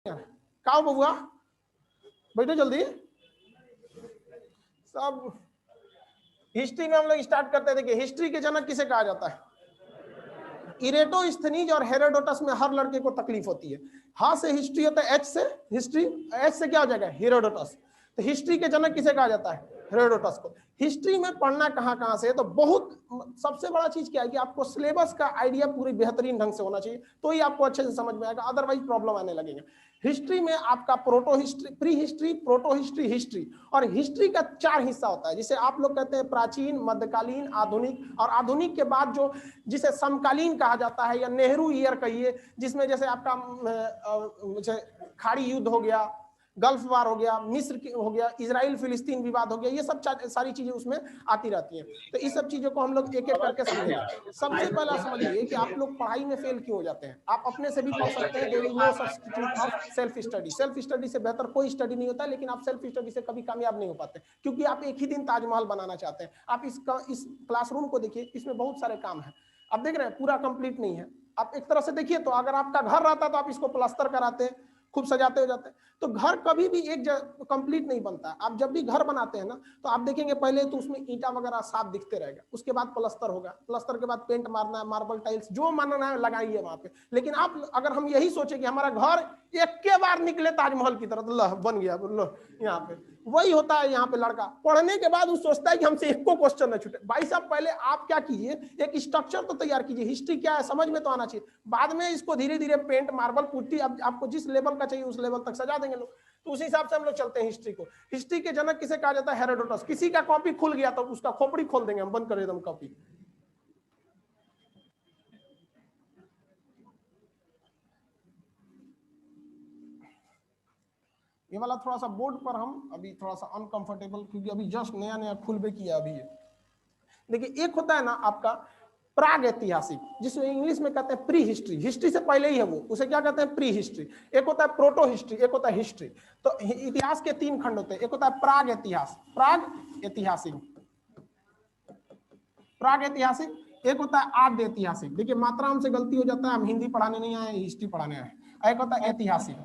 क्या बबुआ, बैठो जल्दी। सब हिस्ट्री में हम लोग स्टार्ट करते हैं। देखिए, हिस्ट्री के जनक किसे कहा जाता है? इरेटोस्थनीज और हेरोडोटस में हर लड़के को तकलीफ होती है। हा से हिस्ट्री होता है, एच से हिस्ट्री, एच से क्या हो जाएगा? हेरोडोटस। तो हिस्ट्री के जनक किसे कहा जाता है? हेरोडोटस को। हिस्ट्री में पढ़ना कहाँ से है? तो बहुत सबसे बड़ा चीज क्या है कि आपको सिलेबस का आइडिया पूरी बेहतरीन ढंग से होना चाहिए, तो ही आपको अच्छे से समझ में आएगा, अदरवाइज प्रॉब्लम आने लगेगा। हिस्ट्री में आपका proto history, pre history, proto history, history, और हिस्ट्री का 4 हिस्सा होता है, जिसे आप लोग कहते हैं प्राचीन, मध्यकालीन, आधुनिक, और आधुनिक के बाद जो जिसे समकालीन कहा जाता है या नेहरू ईयर कहिए, जिसमें जैसे आपका खाड़ी युद्ध हो गया, गल्फ वार हो गया, मिस्र हो गया, इजराइल फिलिस्तीन विवाद हो गया, ये सब सारी चीजें उसमें आती रहती हैं। तो इस सब चीजों को हम लोग एक एक करके समझेंगे। सबसे पहला समझिए कि आप लोग पढ़ाई में फेल क्यों हो जाते हैं। आप अपने से भी पढ़ सकते हैं, there is no substitute of self study. Self study से बेहतर कोई स्टडी नहीं होता, लेकिन आप सेल्फ स्टडी से कभी कामयाब नहीं हो पाते, क्योंकि आप एक ही दिन ताजमहल बनाना चाहते हैं। आप इस क्लासरूम को देखिए, इसमें बहुत सारे काम है, आप देख रहे हैं, पूरा कंप्लीट नहीं है। आप एक तरह से देखिए तो अगर आपका घर रहता तो आप इसको प्लास्टर कराते, खूब सजाते हो जाते। तो घर कभी भी एक कंप्लीट नहीं बनता। आप जब भी घर बनाते हैं ना, तो आप देखेंगे पहले तो उसमें ईंटा वगैरह साफ दिखते रहेगा, उसके बाद प्लास्टर होगा, प्लास्टर के बाद पेंट मारना है, मार्बल टाइल्स जो मानना है लगाइए वहां पे। लेकिन आप अगर हम यही सोचे कि हमारा घर एक के बार निकले ताजमहल की तरह, तो बन गया यहाँ पे, वही होता है यहाँ पे। लड़का पढ़ने के बाद वो सोचता है कि हमसे एक को क्वेश्चन न छूटे। भाई साहब, पहले आप क्या कीजिए, एक स्ट्रक्चर तो तैयार कीजिए, हिस्ट्री क्या है समझ में तो आना चाहिए, बाद में इसको धीरे धीरे पेंट, मार्बल, पुट्टी, आपको जिस लेवल का चाहिए उस लेवल तक सजा देंगे लोग। तो उसी हिसाब से हम लोग चलते हैं हिस्ट्री को। हिस्ट्री के जनक किसे कहा जाता है? हेरोडोटस। किसी का कॉपी खुल गया तो उसका खोपड़ी खोल देंगे हम, बंद कर देंगे कॉपी। ये वाला थोड़ा सा बोर्ड पर हम अभी थोड़ा सा अनकंफर्टेबल, क्योंकि अभी जस्ट नया नया खुल भी किया अभी। देखिए, एक होता है ना आपका प्राग ऐतिहासिक, जिसमें इंग्लिश में कहते हैं प्री हिस्ट्री, हिस्ट्री से पहले ही है वो, उसे क्या कहते हैं? Pre history. एक होता है प्रोटो हिस्ट्री, एक होता है हिस्ट्री। तो इतिहास के 3 खंड होते हैं। एक होता है प्राग इतिहास, प्राग ऐतिहासिक, प्राग ऐतिहासिक। एक होता है आद्य ऐतिहासिक। देखिए, मात्रा हमसे गलती हो जाता है, हम हिंदी पढ़ाने नहीं आए, हिस्ट्री पढ़ाने आए। एक होता है ऐतिहासिक,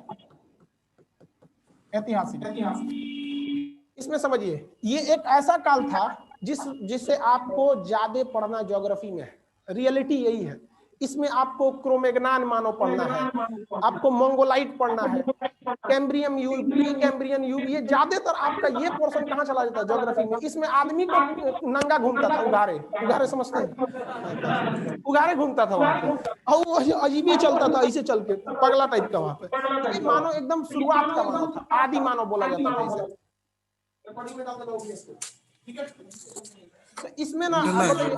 ऐतिहासिक। इसमें समझिए, ये एक ऐसा काल था जिससे आपको ज्यादा पढ़ना ज्योग्राफी में है, रियलिटी यही है। इसमें आपको क्रोमेगनान मानो पढ़ना है, आपको मंगोलाइट पढ़ना है, कैम्ब्रियन युग, प्री कैम्ब्रियन युग, ये ज्यादातर आपका ये पोर्शन कहाँ चला जाता है? ज्योग्राफी में। इसमें आदमी को नंगा घूमता था, उघारे, उघारे समझते हैं? उघारे घूमता था वहां पे, और वो अजीब ही चलता था, ऐसे चल के पगला टाइप का वहां पे। ये मानो एकदम शुरुआत का मानो था, आदि मानो बोला जाता था इसे। तो इसमें ना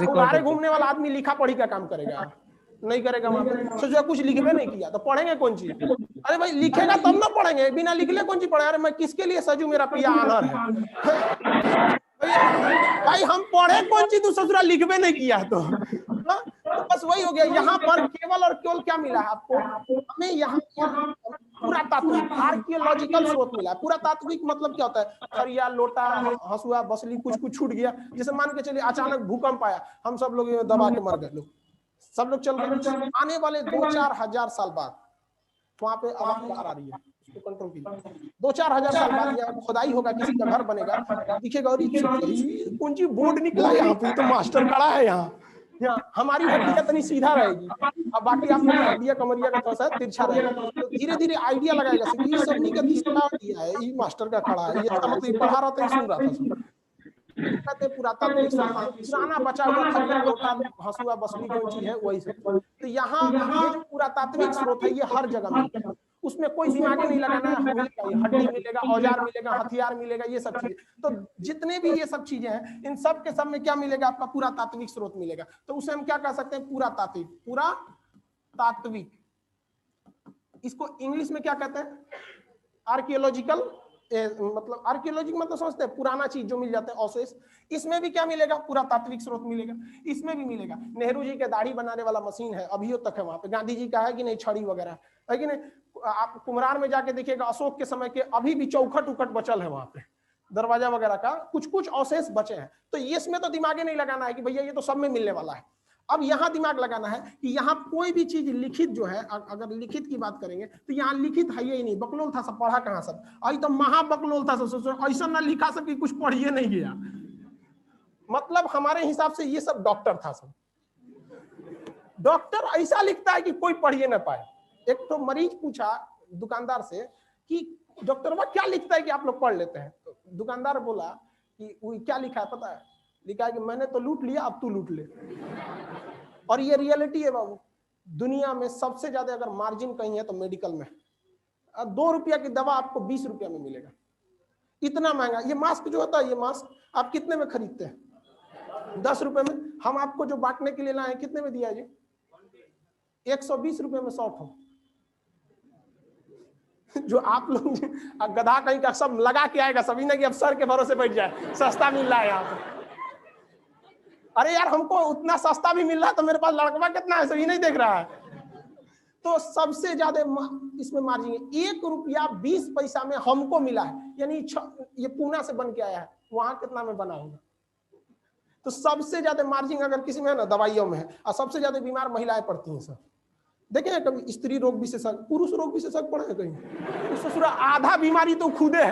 उघारे घूमने वाला आदमी लिखा पढ़ी का काम करेगा, नहीं करेगा वहां पे। सोचा कुछ लिखबे नहीं किया तो पढ़ेंगे कौन चीज? अरे भाई, लिखेगा तब ना पढ़ेंगे, बिना लिखले कौन चीज पढ़े? अरे मैं किसके लिए सजू, मेरा पिया आनर है। भाई हम पढ़े कौन चीज, तू ससुरा लिखबे नहीं किया तो बस वही हो गया। यहाँ पर केवल और केवल क्या मिला है आपको? हमें यहाँ पुरातात्विक, आर्कियोलॉजिकल स्रोत मिला है। पुरातात्विक मतलब क्या होता है? खरिया, लोटा, हसुआ, बसली, कुछ छूट गया। जैसे मान के चलिए अचानक भूकंप आया, हम सब लोग दबा के मर गए, लोग सब लोग चल गए। आने वाले 2-4 हजार साल बाद वहां पे आवाज बाहर आ रही है, उसको कंट्रोल कीजिए। 2-4 हजार साल बाद या खुदाई होगा, किसी का घर बनेगा, दिखेगा और कौन सी बोर्ड निकला यहाँ पे, तो मास्टर खड़ा है यहाँ हमारी हड्डियां तनी सीधा रहेगी, अब बाकी आप लोग हड्डियां कमरिया का थोड़ा सा तिरछा रहेगा। तो धीरे धीरे आइडिया लगाएगा कि सबनी का तीसरा आइडिया है, ये मास्टर का खड़ा है, ये मतलब पढ़ा रहा था, सुन रहा था सब। कहते पुरातात्विक पुराना बचा हुआ खरिया, लोटा, हसुआ, बसली जो चीज है वही सब। तो यहाँ ये जो पुरातात्विक स्रोत है, ये हर जगह मिलता है। उसमें कोई दिमाग नहीं लगाना है, मिलेगा, हड्डी मिलेगा, औजार मिलेगा, हथियार मिलेगा, ये सब चीजें। तो जितने भी ये सब चीजें हैं, इन सब के सब में क्या मिलेगा? आपका पुरातात्विक स्रोत मिलेगा। तो उसे हम क्या कह सकते हैं? पुरातात्विक, पुरातात्विक। इसको इंग्लिश में क्या कहते हैं? आर्कियोलॉजिकल। मतलब आर्कियोलॉजी मतलब समझते हैं, पुराना चीज जो मिल जाता है, अवशेष। इसमें भी क्या मिलेगा? पुरातात्विक स्रोत मिलेगा। इसमें भी मिलेगा। नेहरू जी के दाढ़ी बनाने वाला मशीन है, अभी तक है वहां पे। गांधी जी का है कि नहीं, छड़ी वगैरह है कि नहीं? आप कुम्हरार में जाके देखिएगा, अशोक के समय के अभी भी चौखट उखट बचल है वहां पे, दरवाजा वगैरह का कुछ कुछ अवशेष बचे हैं। तो इसमें तो दिमागे नहीं लगाना है कि भैया ये तो सब में मिलने वाला है। अब यहाँ दिमाग लगाना है कि यहाँ कोई भी चीज लिखित जो है, अगर लिखित की बात करेंगे तो यहाँ लिखित है ही नहीं, बकलोल था, सब पढ़ा कहाँ सब, आई तो महाबकलोल था सब, ऐसा ना लिखा सब कि कुछ पढ़िए नहीं गया। मतलब हमारे हिसाब से ये सब डॉक्टर था सब। डॉक्टर ऐसा लिखता है कि कोई पढ़िए ना पाए। एक तो मरीज पूछा दुकानदार से कि डॉक्टर वो क्या लिखता है कि आप लोग पढ़ लेते हैं? तो दुकानदार बोला कि वो क्या लिखा है पता है? लिखा है कि मैंने तो लूट लिया, अब तू लूट ले। और ये रियलिटी है बाबू, दुनिया में सबसे ज्यादा अगर मार्जिन कहीं है तो मेडिकल में। 2 रुपया की दवा आपको 20 रुपया में मिलेगा, इतना महंगा। ये मास्क जो होता है, ये मास्क आप कितने में खरीदते हैं? 10 रुपए में। हम आपको जो बांटने के लिए लाए कितने में दिया जी? 120 रुपए में 100 ठो। जो आप लोग गधा कहीं का सब लगा के आएगा, सभी ना कि अब सर के भरोसे बैठ जाए, सस्ता मिल रहा है यहाँ पे। अरे यार हमको उतना सस्ता भी मिल रहा है तो मेरे पास लड़कवा कितना है सही नहीं देख रहा है। तो सबसे ज्यादा इसमें मार्जिन है। 1 रुपया 20 पैसा में हमको मिला है, यानी ये पूना से बन के आया है, वहां कितना में बना होगा? तो सबसे ज्यादा मार्जिन अगर किसी में है ना, दवाइयों में है। और सबसे ज्यादा बीमार महिलाएं पड़ती हैं सर। देखें कभी स्त्री रोग विशेषज्ञ, पुरुष रोग विशेषज्ञ पढ़े हैं कहीं? ससुरा आधा बीमारी तो खुदे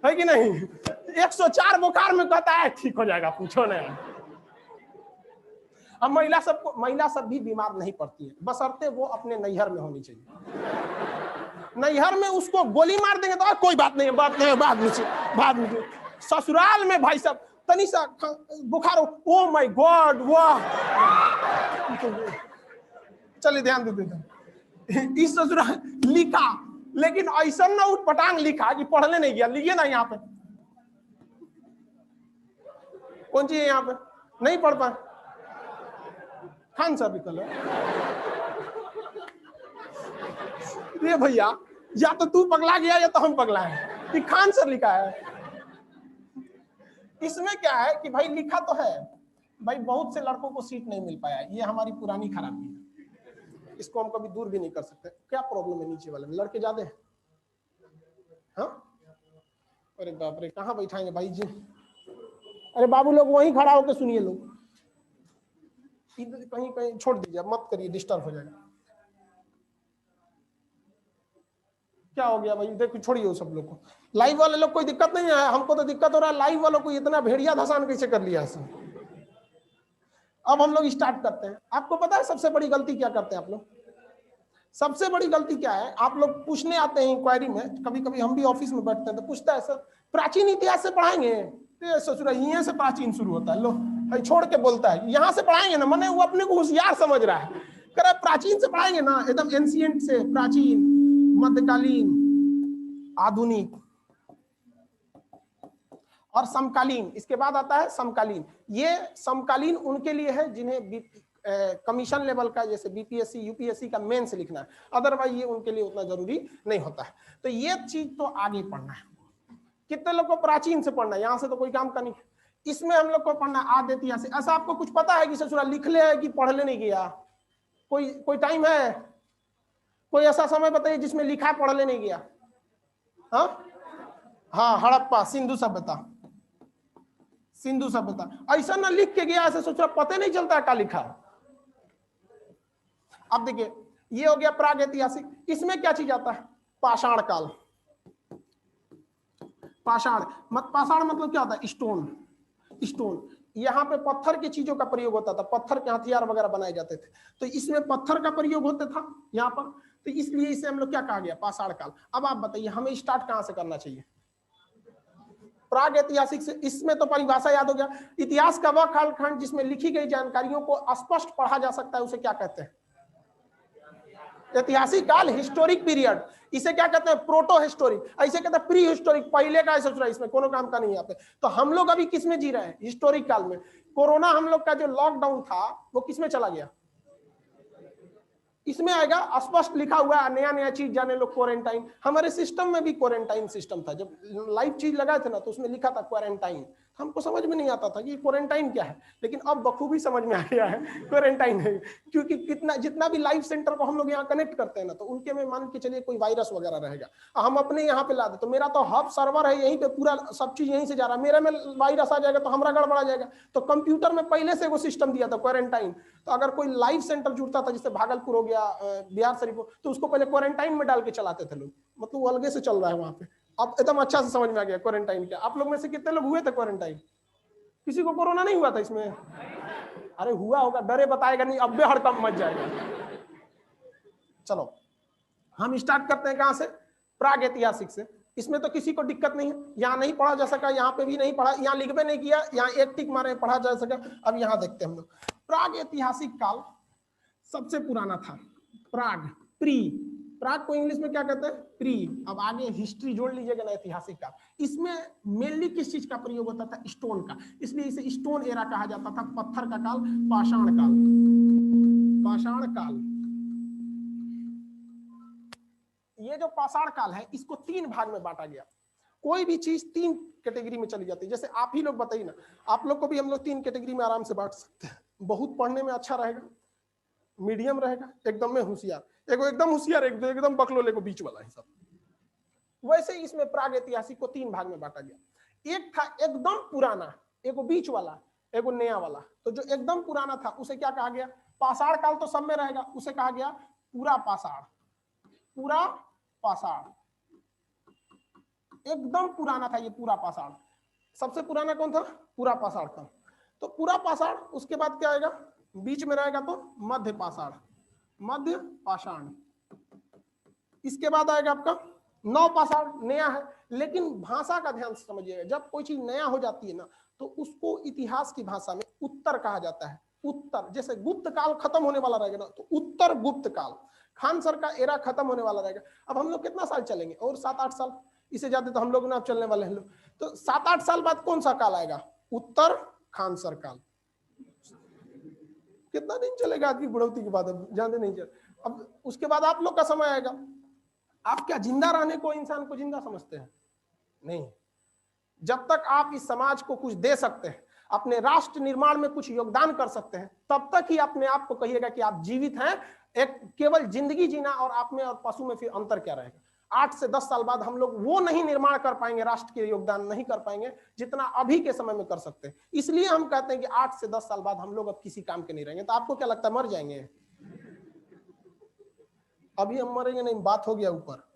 है कि नहीं? 104 बुखार में कहता है ठीक हो जाएगा, पूछो नहीं। अब महिला सब भी बीमार नहीं पड़ती है, बशर्ते वो अपने नैहर में होनी चाहिए। नैहर में उसको गोली मार देंगे तो कोई बात नहीं है, बाद में ससुराल में भाई साहब तनी सा बुखार हो, ओ माय गॉड, वाह, चलिए ध्यान दे देते। इस ससुराल लिखा, लेकिन ऐसा ना उठ पटांग लिखा कि पढ़ने नहीं गया। लिखिए ना यहाँ पे, कौन चीज है यहाँ पे? नहीं पढ़ पाए खान साहब कल। ये भैया या तो तू पगला गया या तो हम पगला है, कि खान सर लिखा है। इसमें क्या है कि भाई लिखा तो है भाई, बहुत से लड़कों को सीट नहीं मिल पाया, ये हमारी पुरानी खराबी है, इसको हम कभी दूर भी नहीं कर सकते। क्या प्रॉब्लम है नीचे वाले में? लड़के ज्यादा हैं? हाँ, अरे बाप रे, कहाँ बैठाएंगे भाई जी? अरे बाबू लोग वहीं खड़ा होकर सुनिए, लोग कहीं कहीं छोड़ दीजिए, मत करिए, डिस्टर्ब हो जाएगा। क्या हो गया भाई? देखो छोड़िए वो सब लोग को। लाइव वाले लोग कोई दिक्कत नहीं है, हमको तो दिक्कत हो रहा है। लाइव वालों को इतना भेड़िया धसान कैसे कर लिया सब। अब हम लोग स्टार्ट करते हैं। आपको पता है सबसे बड़ी गलती क्या करते हैं आप लोग? सबसे बड़ी गलती क्या है? आप लोग पूछने आते हैं इंक्वायरी में, कभी कभी हम भी ऑफिस में बैठते हैं तो पूछता है सर प्राचीन इतिहास से पढ़ाएंगे? ससुरा यहीं से प्राचीन शुरू होता है, लो भाई छोड़ के बोलता है यहाँ से पढ़ाएंगे ना, मैंने वो अपने को होशियार समझ रहा है, कह रहा प्राचीन से पढ़ाएंगे ना, एकदम एंशिएंट से, प्राचीन, मध्यकालीन, आधुनिक और समकालीन। इसके बाद आता है समकालीन। ये समकालीन उनके लिए है जिन्हें कमीशन लेवल का, जैसे बीपीएससी यूपीएससी का मेंस लिखना है, अदरवाइज ये उनके लिए उतना जरूरी नहीं होता है। तो ये चीज तो आगे पढ़ना है। कितने लोग को प्राचीन से पढ़ना है? यहाँ से तो कोई काम का नहीं। इसमें हम लोग को पढ़ना आद इतिहास। ऐसा आपको कुछ पता है कि ससुरा लिख ले है कि पढ़ ले नहीं गया? कोई टाइम है, कोई ऐसा समय बताइए जिसमें लिखा पढ़ ले नहीं गया? हाँ, हड़प्पा, सिंधु सभ्यता। ऐसा ना लिख के गया, ऐसे सोच रहा पता नहीं चलता है क्या लिखा। अब देखिए ये हो गया प्रागैतिहासिक। इसमें क्या चीज आता है? पाषाण काल। पाषाण मतलब क्या होता है? स्टोन। यहाँ पे पत्थर की चीजों का प्रयोग होता था, पत्थर के हथियार वगैरह बनाए जाते थे, तो इसमें पत्थर का प्रयोग होता था यहाँ पर, तो इसलिए इसे हम लोग क्या कहा गया? पाषाण काल। अब आप बताइए हमें स्टार्ट कहां से करना चाहिए? प्रागैतिहासिक से। इसमें तो परिभाषा याद हो गया। इतिहास का वह कालखंड जिसमें लिखी गई जानकारियों को स्पष्ट पढ़ा जा सकता है, उसे क्या कहते हैं? ऐतिहासिक काल, हिस्टोरिक पीरियड। इसे क्या कहते हैं? Proto historic. ऐसे कहते हैं प्री हिस्टोरिक, पहले का है, इसमें कोनो काम का नहीं। यहाँ पे तो हम लोग अभी किसमें जी रहे हैं? हिस्टोरिक काल में। कोरोना हम लोग का जो लॉकडाउन था वो किसमें चला गया? इसमें आएगा, स्पष्ट लिखा हुआ है, नया चीज जाने लो, क्वारंटाइन। हमारे सिस्टम में भी क्वारंटाइन सिस्टम था, जब लाइव चीज लगाए थे ना तो उसमें लिखा था क्वारंटाइन। हमको समझ में नहीं आता था कि क्वारंटाइन क्या है, लेकिन अब बखूबी समझ में आ गया है क्वारंटाइन है। क्योंकि कितना जितना भी लाइव सेंटर को हम लोग यहाँ कनेक्ट करते हैं ना, तो उनके में मान के चलिए कोई वायरस वगैरह रहेगा, हम अपने यहाँ पे ला दे, तो मेरा तो हब सर्वर है यहीं पे, पूरा सब चीज यहीं से जा रहा है, मेरे में वायरस आ जाएगा तो हमारा गड़बड़ा जाएगा। तो कंप्यूटर में पहले से वो सिस्टम दिया था क्वारंटाइन, तो अगर कोई लाइव सेंटर जुड़ता था, जैसे भागलपुर हो गया, बिहार शरीफ, तो उसको पहले क्वारंटाइन में डाल के चलाते थे लोग, मतलब वो अलगे से चल रहा है वहां पे। अब एकदम अच्छा से समझ में आ गया क्वारंटाइन क्या। आप लोग में से कितने लोग हुए थे क्वारंटाइन? किसी को कोरोना नहीं हुआ था इसमें? अरे हुआ होगा, डरे बताएगा नहीं, अब हड़कंप मच जाएगा। चलो हम स्टार्ट करते हैं कहां से? प्राग ऐतिहासिक से। इसमें तो किसी को दिक्कत नहीं है, यहाँ नहीं पढ़ा जा सका, यहाँ पे भी नहीं पढ़ा, यहाँ लिखबे नहीं किया, यहाँ एक टिक मारे पढ़ा जा सका। अब यहाँ देखते हैं हम लोग, प्राग ऐतिहासिक काल सबसे पुराना था। प्राग, प्राग को इंग्लिश में क्या कहते हैं? प्री। अब आगे हिस्ट्री जोड़ लीजिएगा ना, ऐतिहासिक काल। इसमें मेनली किस चीज का प्रयोग होता था? स्टोन का, इसलिए इसे स्टोन एरा कहा जाता था, पत्थर का काल, पाषाण काल। पाषाण काल, ये जो पाषाण काल है, इसको 3 भाग में बांटा गया। कोई भी चीज 3 कैटेगरी में चली जाती है। जैसे आप ही लोग बताइए ना, आप लोग को भी हम लोग 3 कैटेगरी में आराम से बांट सकते हैं। बहुत पढ़ने में अच्छा रहेगा, मीडियम रहेगा, एकदम में होशियार, एगो एकदम होशियार, एकदम बकलोले को बीच वाला है सब। वैसे ही इसमें प्राग ऐतिहासिक को 3 भाग में बांटा गया। एक था एकदम पुराना, एगो बीच वाला, एगो नया वाला। तो जो एकदम पुराना था उसे क्या कहा गया? पाषाण काल तो सब में रहेगा, उसे कहा गया पूरा पाषाण। पूरा पाषाण एकदम पुराना था, ये पूरा पाषाण। सबसे पुराना कौन था? पूरा पाषाण था। तो पूरा पाषाण, उसके बाद क्या आएगा? बीच में रहेगा तो मध्य पाषाण, मध्य पाषाण। इसके बाद आएगा आपका नव पाषाण, नया है। लेकिन भाषा का ध्यान से समझिएगा, जब कोई चीज नया हो जाती है ना, तो उसको इतिहास की भाषा में उत्तर कहा जाता है। उत्तर, जैसे गुप्त काल खत्म होने वाला रहेगा ना, तो उत्तर गुप्त काल। खान सर का एरा खत्म होने वाला रहेगा। अब हम लोग कितना साल चलेंगे? और 7-8 साल, इससे ज्यादा तो हम लोग ना चलने वाले हैं लोग। तो 7-8 साल बाद कौन सा काल आएगा? उत्तर खान सर काल। कितना दिन चलेगा आदमी बुढ़ौती के बाद? अब जानते नहीं चल। अब उसके बाद आप लोग का समय आएगा। आप क्या जिंदा रहने को, इंसान को जिंदा समझते हैं? नहीं। जब तक आप इस समाज को कुछ दे सकते हैं, अपने राष्ट्र निर्माण में कुछ योगदान कर सकते हैं, तब तक ही अपने आप को कहिएगा कि आप जीवित हैं। एक केवल जिंदगी जीना और आप में और पशु में फिर अंतर क्या रहेगा? 8 से 10 साल बाद हम लोग वो नहीं निर्माण कर पाएंगे, राष्ट्र के योगदान नहीं कर पाएंगे जितना अभी के समय में कर सकते हैं। इसलिए हम कहते हैं कि 8 से 10 साल बाद हम लोग अब किसी काम के नहीं रहेंगे। तो आपको क्या लगता है, मर जाएंगे? अभी हम मरेंगे नहीं, बात हो गया ऊपर।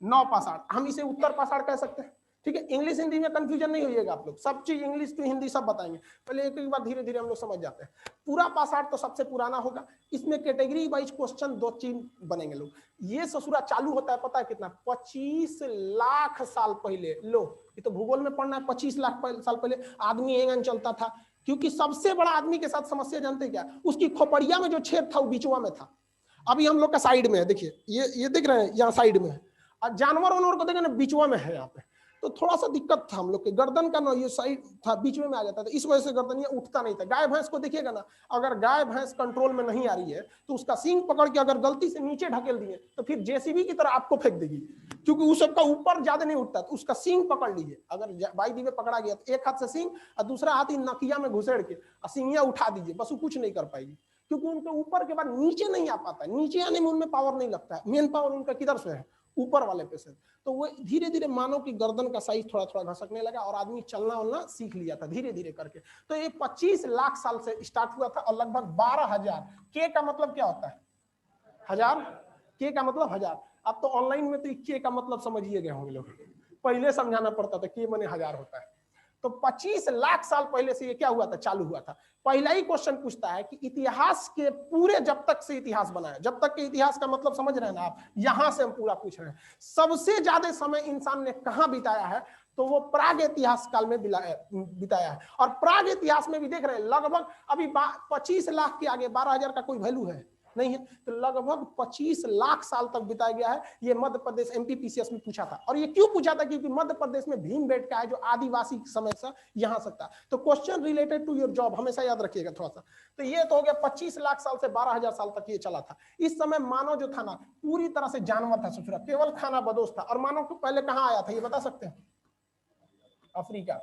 नौ पाषाण, हम इसे उत्तर पाषाण कह सकते हैं। ठीक है, इंग्लिश हिंदी में कंफ्यूजन नहीं होइएगा आप लोग, सब चीज इंग्लिश टू हिंदी सब बताएंगे। पहले एक एक बार धीरे धीरे हम लोग समझ जाते हैं। पूरा पाषाण तो सबसे पुराना होगा। इसमें कैटेगरी वाइज क्वेश्चन 2-3 बनेंगे लोग। ये ससुरा चालू होता है पता है कितना? 25 लाख साल पहले। लो, ये तो भूगोल में पढ़ना है। 25 लाख साल पहले आदमी एंगन चलता था, क्योंकि सबसे बड़ा आदमी के साथ समस्या जानते क्या? उसकी खोपड़िया में जो छेद था वो बीचवा में था। अभी हम लोग का साइड में है, देखिए ये दिख रहे हैं, यहाँ साइड में है। और जानवर उनवर को देखें ना, बीचवा में है यहाँ पे। तो थोड़ा सा दिक्कत था हम लोग के, गर्दन का ना ये साइड था, बीच में आ जाता था, इस वजह से गर्दन ये उठता नहीं था। गाय भैंस को देखिएगा ना, अगर गाय भैंस कंट्रोल में नहीं आ रही है तो उसका सींग पकड़ के अगर गलती से नीचे ढकेल दिए तो फिर जेसीबी की तरह आपको फेंक देगी, क्योंकि उस सबका ऊपर ज्यादा नहीं उठता। तो उसका सींग पकड़ लीजिए, अगर बाई दी में पकड़ा गया तो एक हाथ से सींग और दूसरा हाथ ही नकिया में घुसेड़ के और सींगिया उठा दीजिए, बस वो कुछ नहीं कर पाएगी, क्योंकि उनके ऊपर के बाद नीचे नहीं आ पाता है। नीचे आने में उनमें पावर नहीं लगता है। मेन पावर उनका किधर से है? ऊपर वाले पे से। तो वो धीरे धीरे मानव की गर्दन का साइज थोड़ा थोड़ा घसकने लगा और आदमी चलना वलना सीख लिया था धीरे धीरे करके। तो ये 25 लाख साल से स्टार्ट हुआ था और लगभग 12,000। के का मतलब क्या होता है? हजार। के का मतलब हजार। अब तो ऑनलाइन में तो के का मतलब समझिए गए होंगे लोग, पहले समझाना पड़ता था के माने हजार होता है। तो 25 लाख साल पहले से ये क्या हुआ था? चालू हुआ था। पहला ही क्वेश्चन पूछता है कि इतिहास के पूरे, जब तक से इतिहास बना है, जब तक के इतिहास का मतलब समझ रहे हैं ना आप, यहां से हम पूरा पूछ रहे हैं, सबसे ज्यादा समय इंसान ने कहां बिताया है? तो वो प्राग इतिहास काल में बिताया है। और प्राग इतिहास में भी देख रहे हैं लगभग अभी 25 लाख के आगे 12,000 का कोई वैल्यू है? नहीं है। तो लगभग 25 लाख साल तक बिताया गया है। ये मध्य प्रदेश एमपीपीसीएस में पूछा था। और ये क्यों पूछा था? क्योंकि मध्य प्रदेश में भीमबेटका है जो आदिवासी समय से यहाँ से था। तो question related to your job हमेशा याद रखिएगा थोड़ा सा। तो ये तो हो गया 25 लाख साल से 12,000 साल तक ये चला था। इस समय मानव जो था ना पूरी तरह से जानवर था, ससुरा केवल खाना बदोश था। और मानव को पहले कहाँ आया था ये बता सकते हैं? अफ्रीका।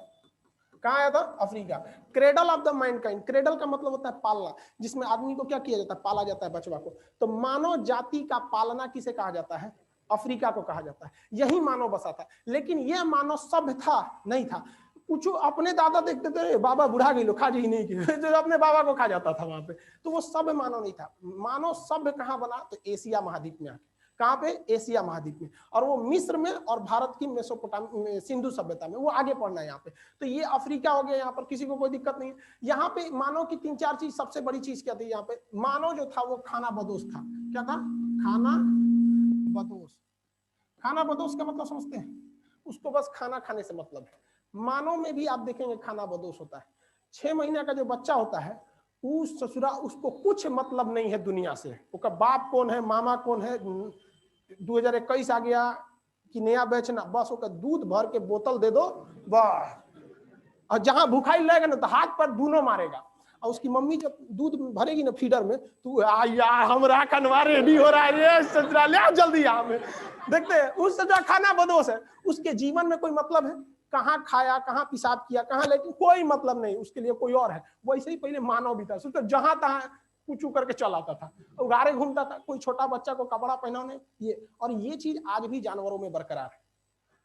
कहाँ आया था? Africa. Cradle of the Mankind, cradle का मतलब होता है पालना, जिसमें आदमी को क्या किया जाता है? पाला जाता है बचवा को। तो मानव जाति का पालना किसे कहा जाता है? अफ्रीका को कहा जाता है। यही मानव बसा था। लेकिन यह मानव सभ्य था नहीं था। कुछ अपने दादा देखते थे बाबा बुढ़ा गई लो खा जी नहीं की जो अपने बाबा को खा जाता था वहां पे, तो वो सभ्य मानव नहीं था। मानव सभ्य कहाँ बना? तो एशिया महाद्वीप में आके। कहाँ पे? एशिया महाद्वीप में। और वो मिस्र में और भारत की मेसोपोटामिया सिंधु सभ्यता में, वो आगे पढ़ना है यहाँ पे। तो ये अफ्रीका हो गया। यहाँ पर किसी को कोई दिक्कत नहीं है। यहाँ पे मानव की 3-4 चीज, सबसे बड़ी चीज क्या थी यहाँ पे? मानव जो था वो खाना बदोश था। क्या था? खाना बदोश। खाना बदोश का मतलब समझते हैं? उसको बस खाना खाने से मतलब है। मानव में भी आप देखेंगे खाना बदोश होता है। 6 महीने का जो बच्चा होता है उस ससुरा उसको कुछ मतलब नहीं है दुनिया से। उसका बाप कौन है, मामा कौन है, 2021 आ गया कि नया बेचना, बस उसका दूध भर के बोतल दे दो बस। और जहां भूखाई लगेगा ना तो हाथ पर दोनों मारेगा। और उसकी मम्मी जब दूध भरेगी ना फीडर में, तो हमरा खनवा रेडी हो रहा है, ससुरा ले आओ जल्दी यहाँ में। देखते हैं उस ससुरा खाना बदोश है। उसके जीवन में कोई मतलब है? कहाँ खाया, कहाँ पेशाब किया, कहाँ, लेकिन कोई मतलब नहीं। उसके लिए कोई और है। वैसे ही पहले मानव भी था। तो जहां तहां कुछ करके चल आता था, उगारे घूमता था। कोई छोटा बच्चा को कपड़ा पहनाने ये, और ये चीज आज भी जानवरों में बरकरार है।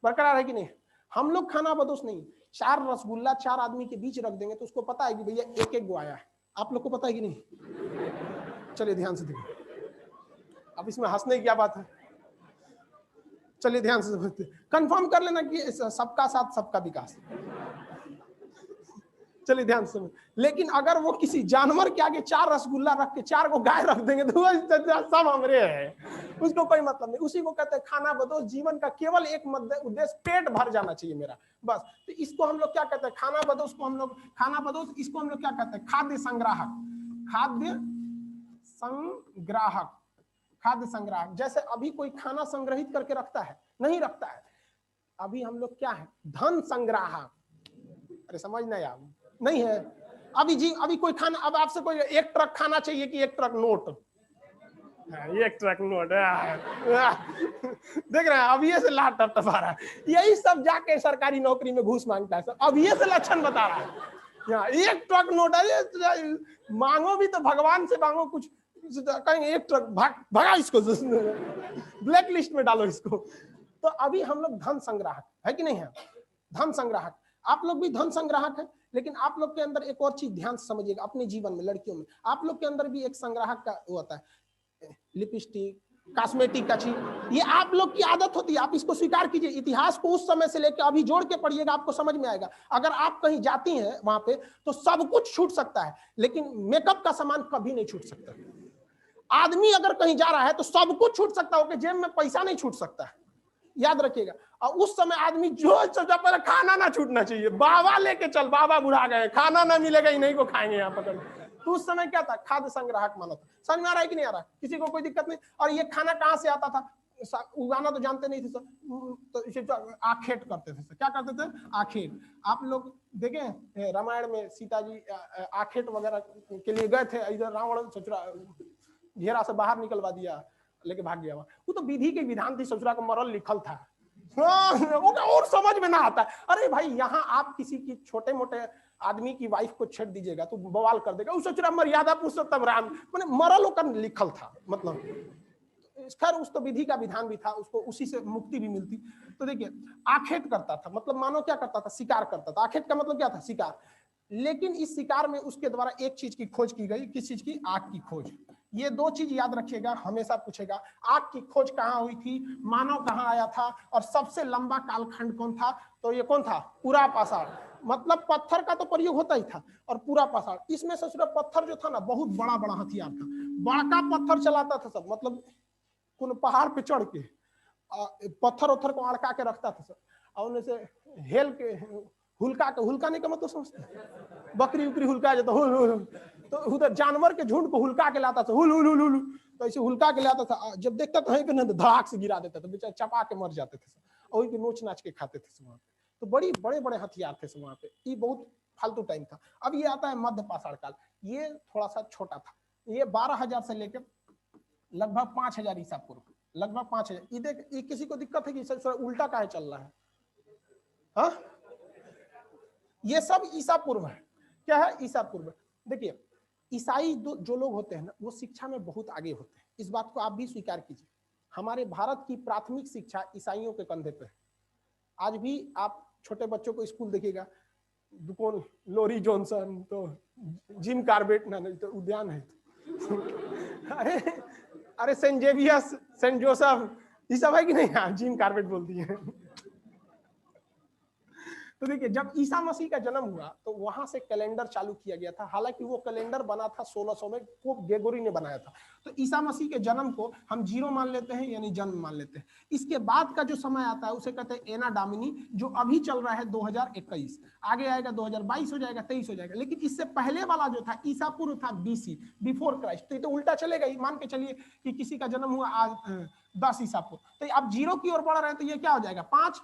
बरकरार है कि नहीं? हम लोग खाना बदोश नहीं। 4 रसगुल्ला 4 आदमी के बीच रख देंगे तो उसको पता है कि भैया एक एक गो आया है। आप लोग को पता है कि नहीं? चलिए ध्यान से देखिए। अब इसमें हंसने की क्या बात है? चलिए ध्यान से समझते, कंफर्म कर लेना कि सबका साथ सबका विकास। चलिए ध्यान से समझ। लेकिन अगर वो किसी जानवर के आगे 4 रसगुल्ला रख के 4 को गाय रख देंगे तो सब हमरे है, उसको कोई मतलब नहीं। उसी को कहते हैं खाना बदोश। जीवन का केवल एक उद्देश्य पेट भर जाना चाहिए मेरा, बस। तो इसको हम लोग क्या कहते हैं? खाना बदोश को हम लोग, खाना बदोश इसको हम लोग क्या कहते हैं? खाद्य संग्राहक। खाद्य संग्राहक, खाद्य संग्राहक। जैसे अभी कोई खाना संग्रहित करके रखता है? नहीं रखता है। अभी हम लोग क्या है? धन संग्राहक। अरे समझ नहीं आ नहीं है अभी जी। अभी कोई खाना, अब आपसे कोई 1 ट्रक खाना चाहिए कि 1 ट्रक नोट? 1 ट्रक नोट देख रहे हैं? अभी से लाट टपटपा रहा है। यही सब जाके सरकारी नौकरी में घूस मांगता है सब। अभी से लक्षण बता रहा है। 1 ट्रक नोट है। मांगो भी तो भगवान से मांगो कुछ, कहेंगे 1 ट्रक भगा इसको, ब्लैक लिस्ट में डालो इसको। तो अभी हम लोग धन संग्राहक है कि नहीं है? धन संग्राहक। आप लोग भी धन संग्राहक है। लेकिन आप लोग के अंदर एक और चीज ध्यान से समझिएगा, अपने जीवन में, लड़कियों में आप लोग के अंदर भी एक संग्राहक का होता है। लिपस्टिक, कॉस्मेटिक का चीज, ये आप लोग की आदत होती है। आप इसको स्वीकार कीजिए। इतिहास को उस समय से लेकर अभी जोड़ के पढ़िएगा, आपको समझ में आएगा। अगर आप कहीं जाती हैं वहां पे तो सब कुछ छूट सकता है, लेकिन मेकअप का सामान कभी नहीं छूट सकता। आदमी अगर कहीं जा रहा है तो सब कुछ छूट सकता है, जेब में पैसा नहीं छूट सकता है, याद रखिएगा। और उस समय आदमी जो सोचा पहले खाना ना छूटना चाहिए। बाबा लेके चल, बाबा बुढ़ा गए, खाना ना मिलेगा, इन्हीं को खाएंगे यहाँ पर। तो उस समय क्या था? खाद्य संग्राहक माना था। समझ में आ रहा है कि नहीं आ रहा? किसी को कोई दिक्कत नहीं। और ये खाना कहाँ से आता था? उगाना तो जानते नहीं थे सर, तो इसे आखेट करते थे। क्या करते थे? आखेट। आप लोग देखें रामायण में सीता जी आखेट वगैरह के लिए गए थे, इधर रावण ससुरा घेरा से बाहर निकलवा दिया, लेके भाग गया। वो तो विधि के विधान थी, ससुरा का मरल लिखल था। और समझ में ना आता। अरे भाई यहाँ आप किसी की छोटे मोटे आदमी की वाइफ को छेड़ दीजिएगा तो बवाल कर देगा। उस ससुरा मर्यादा पुरुषोत्तम राम, मैंने मरल होकर लिखल था। मतलब खैर उस तो विधि का विधान भी था, उसको उसी से मुक्ति भी मिलती। तो देखिए आखेट करता था, मतलब मानो क्या करता था? शिकार करता था। आखेट का मतलब क्या था? शिकार। लेकिन इस शिकार में उसके द्वारा एक चीज की खोज की गई। किस चीज की? आग की खोज। ये 2 चीज याद रखिएगा, हमेशा पूछेगा। आग की खोज कहाँ हुई थी? मानव कहाँ आया था? और सबसे लंबा कालखंड कौन था? तो ये कौन था? पूरा पाषाण। मतलब पत्थर का तो प्रयोग होता ही था, और पूरा पाषाण। इसमें ससुरा पत्थर जो था ना, बहुत बड़ा बड़ा हथियार था, बड़का पत्थर चलाता था सब। मतलब कौन पहाड़ पे चढ़ के पत्थर उत्थर को अड़का के रखता था सब, और उनसे हेल के हुलका के, हुलकाने का मतलब समझते हैं? बकरी उकरी हुलका जाता, तो उधर जानवर के झुंड को हुलका के लाता था, हुल हुल हुल हुल, तो ऐसे हुलका के लाता था। जब देखता तो वहीं पे धड़ाक से गिरा देता था, बेचारे चपा के मर जाते थे, और वहीं पे नोच नाच के खाते थे वहां पे। तो बड़ी बड़े बड़े हथियार थे वहां पे। ये बहुत फालतू टाइम था। अब ये आता है मध्य पाषाण काल, ये थोड़ा सा छोटा था। ये 12,000 से लेकर लगभग 5,000 ईसा पूर्व, लगभग 5,000। ये देख, ये किसी को दिक्कत है कि सर उल्टा काहे चल रहा है? हाँ, ये सब ईसा पूर्व है। क्या है? ईसा पूर्व। देखिए, ईसाई जो लोग होते हैं ना, वो शिक्षा में बहुत आगे होते हैं। इस बात को आप भी स्वीकार कीजिए। हमारे भारत की प्राथमिक शिक्षा ईसाइयों के कंधे पे है। आज भी आप छोटे बच्चों को स्कूल देखिएगा, कौन, लोरी जॉनसन, तो जिम कार्बेट, ना नहीं तो उद्यान है अरे अरे सेंट जेवियर्स, सेंट जोसेफ, ये सब है कि नहीं? आप जिम कार्बेट बोलती है। तो देखिए, जब ईसा मसीह का जन्म हुआ तो वहां से कैलेंडर चालू किया गया था। हालांकि वो कैलेंडर बना था 1600 में, पोप ग्रेगोरी ने बनाया था। तो ईसा मसीह के जन्म को हम 0 मान लेते हैं, यानी जन्म मान लेते हैं। इसके बाद का जो समय आता है उसे कहते हैं एना डामिनी, जो अभी चल रहा है 2021। आगे आएगा 2022 हो जाएगा, 23 हो जाएगा। लेकिन इससे पहले वाला जो था ईसा पूर्व था, BC, बिफोर क्राइस्ट। तो ये तो उल्टा चलेगा ही। मान के चलिए कि किसी का जन्म हुआ आज 10 ईसा पूर्व, तो आप 0 की ओर बढ़ रहे हैं, तो ये क्या हो जाएगा? 5,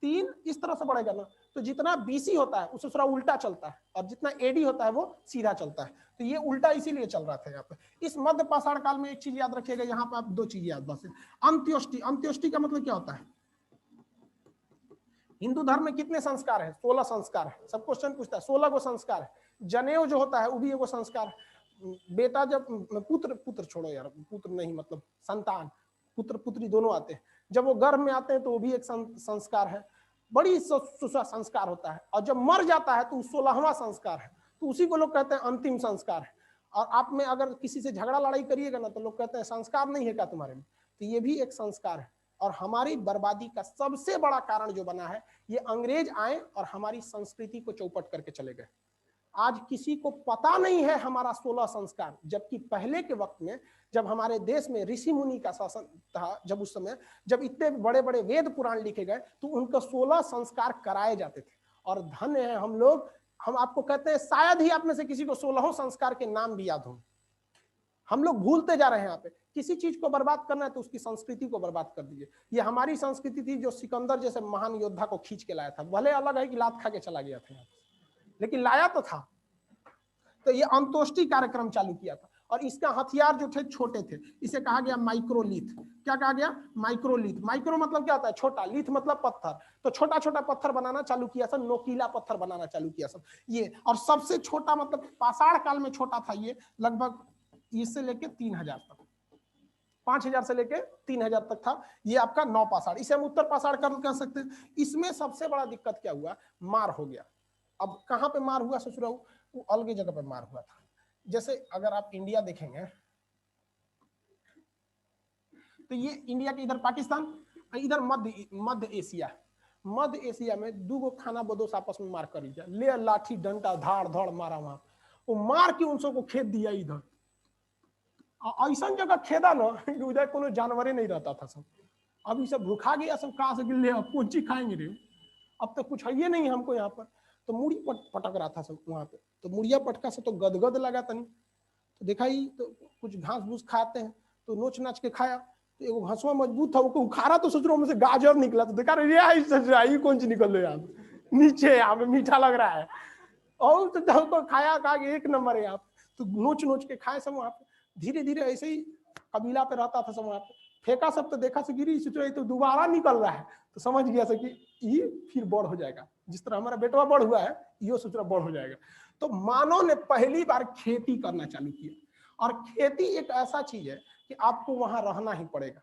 3, इस तरह से बढ़ेगा ना। तो जितना BC होता है उससे थोड़ा उल्टा चलता है, और जितना AD होता है वो सीधा चलता है। तो ये उल्टा इसीलिए चल रहा था यहाँ पे। इस मध्य पाषाण काल में एक चीज याद रखिएगा, यहाँ पे आप 2 चीज याद बस। अंत्योष्टि, अंत्योष्टि का मतलब क्या होता है? हिंदू धर्म में कितने संस्कार है? 16 संस्कार है। सब क्वेश्चन पूछता है, 16 को संस्कार है। जनेऊ जो होता है वो भी एगो संस्कार है। बेटा जब पुत्र छोड़ो यार, पुत्र नहीं मतलब संतान, पुत्र पुत्री दोनों आते हैं, जब वो गर्भ में आते हैं तो वो भी एक संस्कार है। बड़ी संस्कार होता है। और जब मर जाता है तो 16वां संस्कार है, तो उसी को लोग कहते हैं अंतिम संस्कार है। और आप में अगर किसी से झगड़ा लड़ाई करिएगा ना, तो लोग कहते हैं संस्कार नहीं है क्या तुम्हारे में? तो ये भी एक संस्कार है। और हमारी बर्बादी का सबसे बड़ा कारण जो बना है, ये अंग्रेज आए और हमारी संस्कृति को चौपट करके चले गए। आज किसी को पता नहीं है हमारा 16 संस्कार, जबकि पहले के वक्त में जब हमारे देश में ऋषि मुनि का शासन था, जब उस समय जब इतने बड़े बड़े वेद पुराण लिखे गए, तो उनको 16 संस्कार कराए जाते थे। और धन्य है हम लोग, हम आपको कहते हैं शायद ही आप में से किसी को 16 संस्कार के नाम भी याद हो। हम लोग भूलते जा रहे हैं। यहाँ पे किसी चीज को बर्बाद करना है तो उसकी संस्कृति को बर्बाद कर दीजिए। ये हमारी संस्कृति थी जो सिकंदर जैसे महान योद्धा को खींच के लाया था। भले अलग है कि लात खा के चला गया था, लेकिन लाया तो था। तो ये अंतोष्टि कार्यक्रम चालू किया था। और इसका हथियार जो थे छोटे थे, इसे कहा गया माइक्रोलिथ। क्या कहा गया? माइक्रोलिथ। माइक्रो मतलब क्या होता है? छोटा, लिथ मतलब पत्थर। तो छोटा छोटा पत्थर बनाना चालू किया सब, नोकीला पत्थर बनाना चालू किया सब ये। और सबसे छोटा मतलब पाषाण काल में छोटा था ये, लगभग इससे लेके 3,000 तक, 5,000 से लेके 3,000 तक था। ये आपका 9 पाषाण, इसे हम उत्तर पाषाण काल कह सकते हैं। इसमें सबसे बड़ा दिक्कत क्या हुआ? मार हो गया। अब कहाँ पे मार हुआ ससुराल? वो अलग जगह पे मार हुआ था। जैसे अगर आप इंडिया देखेंगे तो ये इंडिया के इधर पाकिस्तान, इधर मध्य एशिया। मध्य एशिया में 2 गो खाना बदोश आपस में मार कर लिया, ले लाठी डंडा धाड़ धड़ मारा वहां। वो मार के उन सबको खेद दिया इधर। ऐसा जगह खेदा ना उधर कोनो जानवरे नहीं रहता था सब। अब ये सब भूखा गया सब, कहाँ से गिले कौन चीज खाएंगे रे? अब तो कुछ है ये नहीं हमको यहाँ पर। तो मुड़ी पटक रहा था सब वहां पे। तो मुड़िया पटका से तो गदगद लगा तनी, तो देखा ही तो कुछ घास भूस खाते हैं, तो नोच नाच के खाया। तो एगो घसवा मजबूत था, वो उखाड़ा तो सोच रहा हूँ से गाजर निकला। तो देखा रे कौन सी निकल रही है नीचे, यहाँ पे मीठा लग रहा है। और तो खाया, कहा 1 नंबर है यहाँ। तो नोच नोच के खाए सब वहां पे। धीरे धीरे ऐसे ही कबीला पे रहता था सब वहां पे। फेंका सब तो देखा से गिरी, सोच रहे तो दोबारा निकल रहा है। तो समझ गया से कि ये फिर बड़ हो जाएगा, जिस तरह हमारा बेटवा बड़ हुआ है, ये सोच रहा बड़ हो जाएगा। तो मानव ने पहली बार खेती करना चालू किया। और खेती एक ऐसा चीज है कि आपको वहां रहना ही पड़ेगा।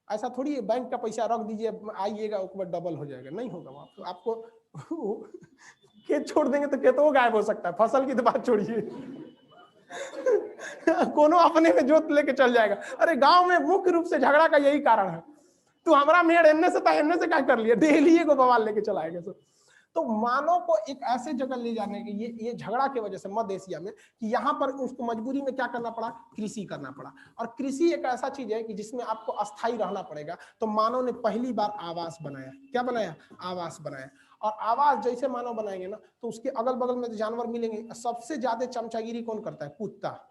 ऐसा थोड़ी है बैंक का पैसा रख दीजिए आइएगा उसके बाद डबल हो जाएगा, नहीं होगा वहां। तो आपको खेत छोड़ देंगे तो खेतों गायब हो सकता है, फसल की तो बात छोड़िए कोनो अपने में जोत लेके चल जाएगा। अरे गांव में मुख्य रूप से झगड़ा का यही कारण है। तू हमारा मेड़ एन्ने से क्या कर लिया, डेली को बवाल लेके चलाएगा सब। तो मानव को एक ऐसे जगह ले जाने के ये झगड़ा की वजह से मध्य एशिया में, कि यहाँ पर उसको मजबूरी में क्या करना पड़ा? कृषि करना पड़ा। और कृषि एक ऐसा चीज है कि जिसमें आपको अस्थायी रहना पड़ेगा। तो मानव ने पहली बार आवास बनाया। क्या बनाया? आवास बनाया। और आवाज जैसे मानव बनाएंगे ना तो उसके अगल बगल में जानवर मिलेंगे। सबसे ज्यादा चमचागिरी कौन करता है? कुत्ता।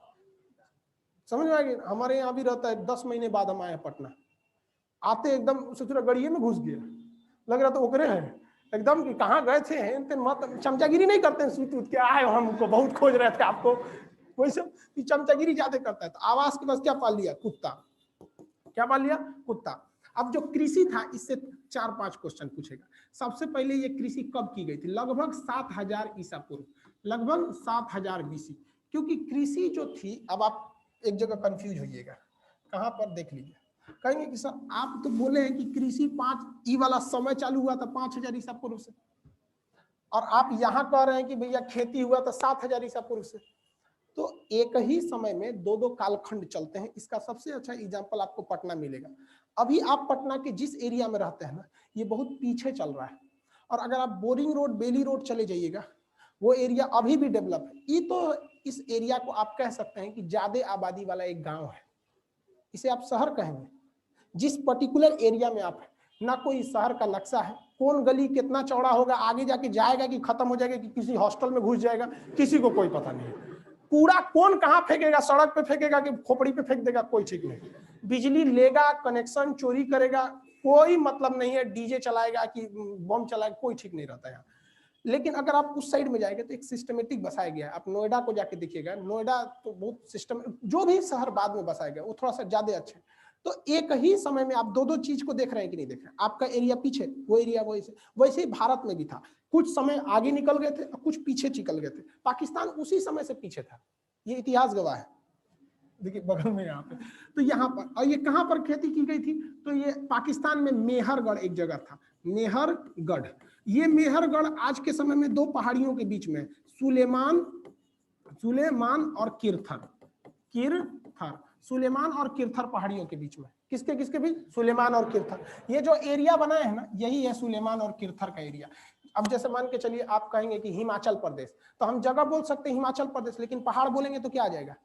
समझ में आएगी? हमारे यहाँ भी रहता है, 10 महीने बाद हम आए पटना, आते एकदम सोच रहा गड़िए में घुस गया, लग रहा तो ओकरे है एकदम कि कहाँ गए थे, मत चमचागिरी नहीं करते हैं, सूत उठ के आए हमको बहुत खोज रहे थे आपको, वही सब चमचागिरी ज्यादा करता है। तो आवाज के पास क्या पाल लिया? कुत्ता। क्या पाल लिया? कुत्ता। अब जो कृषि था इससे 4-5 क्वेश्चन पूछेगा। सबसे पहले ये कृषि कब की गई थी? लगभग 7000 ईसा पूर्व, लगभग 7000 BC। क्योंकि कृषि जो थी, अब आप एक जगह कंफ्यूज होइएगा, कहां पर देख लीजिए, कहेंगे कि सर आप तो बोले हैं कि कृषि 5 वाला समय चालू हुआ था 5000 ईसा पूर्व से, और आप यहाँ कह रहे हैं कि भैया खेती हुआ था 7000 ईसा पूर्व से। तो एक ही समय में दो कालखंड चलते हैं। इसका सबसे अच्छा एग्जांपल आपको पटना मिलेगा। अभी आप पटना के जिस एरिया में रहते हैं ना, ये बहुत पीछे चल रहा है, और अगर आप बोरिंग रोड, बेली रोड चले जाइएगा, वो एरिया अभी भी डेवलप है। ये तो इस एरिया को आप कह सकते हैं कि ज्यादा आबादी वाला एक गांव है, इसे आप शहर कहेंगे। जिस पर्टिकुलर एरिया में आप है, ना कोई शहर का नक्शा है, कौन गली कितना चौड़ा होगा, आगे जाके जाएगा कि खत्म हो जाएगा, कि किसी हॉस्टल में घुस जाएगा, किसी को कोई पता नहीं। कूड़ा कौन कहाँ फेंकेगा, सड़क पे फेंकेगा कि खोपड़ी पे फेंक देगा, कोई ठीक नहीं। बिजली लेगा, कनेक्शन चोरी करेगा, कोई मतलब नहीं है। डीजे चलाएगा कि बम चलाएगा, कोई ठीक नहीं रहता है। लेकिन अगर आप उस साइड में जाएंगे तो एक सिस्टमेटिक बसाया गया है। आप नोएडा को जाके देखिएगा, नोएडा तो बहुत सिस्टम, जो भी शहर बाद में बसाया गया वो थोड़ा सा ज्यादा अच्छा है। तो एक ही समय में आप दो चीज को देख रहे हैं कि नहीं देख रहे हैं। आपका एरिया पीछे, वो एरिया वैसे ही भारत में भी था। कुछ समय आगे निकल गए थे, कुछ पीछे निकल गए थे। पाकिस्तान उसी समय से पीछे था, ये इतिहास गवाह है। देखिए बगल में यहाँ पे, तो यहाँ पर, और ये कहाँ पर खेती की गई थी? तो ये पाकिस्तान में मेहरगढ़ एक जगह था, मेहरगढ़। ये मेहरगढ़ आज के समय में 2 पहाड़ियों के बीच में, सुलेमान और किरथर, सुलेमान और किरथर पहाड़ियों के बीच में। किसके किसके बीच? सुलेमान और किरथर। ये जो एरिया बना है ना, यही है सुलेमान और किरथर का एरिया। अब जैसे मान के चलिए आप कहेंगे कि हिमाचल प्रदेश, तो हम जगह बोल सकते हैं हिमाचल प्रदेश, लेकिन पहाड़ बोलेंगे तो क्या आ जाएगा?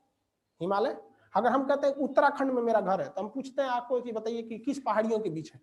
हिमालय। अगर हम कहते हैं उत्तराखंड में मेरा घर है, तो हम पूछते हैं आपको कि बताइए कि किस पहाड़ियों के बीच है,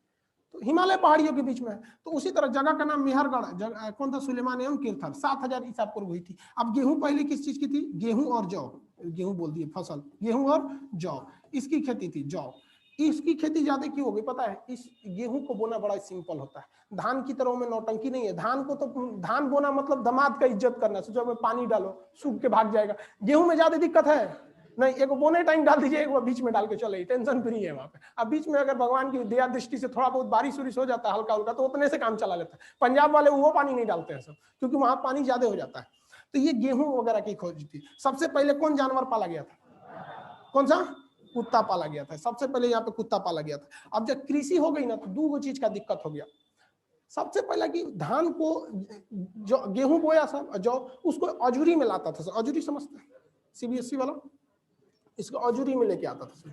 तो हिमालय पहाड़ियों के बीच में है। तो उसी तरह जगह का नाम मेहरगढ़, कौन था? सुलेमान एवं किरथर। 7000 ईसा पूर्व हुई थी। अब गेहूं पहले किस चीज की थी? गेहूं और जौ, गेहूं बोल दिए, फसल, गेहूं और जौ, इसकी खेती थी, जौ। इसकी खेती ज्यादा क्यों हो गई पता है? इस गेहूं को बोना बड़ा सिंपल होता है, धान की तरह में नौटंकी नहीं है। धान को तो धान बोना मतलब दामाद का इज्जत करना, सोचो में पानी डालो सूख के भाग जाएगा। गेहूं में ज्यादा दिक्कत है नहीं, एक बोने टाइम डाल दीजिए, एक बीच में डाल के चले, टेंशन फ्री है वहां पे। अब बीच में अगर भगवान की दया दृष्टि से थोड़ा बहुत बारिश उरिश हो जाता है हल्का हल्का, तो उतने से काम चला लेता है। पंजाब वाले वो पानी नहीं डालते हैं सब, क्योंकि वहां पानी ज्यादा हो जाता है। तो ये गेहूं वगैरह की खोज थी। सबसे पहले कौन जानवर पाला गया था? कौन सा? कुत्ता पाला गया था। सबसे पहले यहाँ पे कुत्ता पाला गया था। अब जब कृषि हो गई ना, तो 2 चीज का दिक्कत हो गया। सबसे पहला कि धान को, जो गेहूं बोया सब, जो उसको अजूरी में लाता था। अजूरी समझते हैं? CBSE वाला इसको अजूरी में लेके आता था।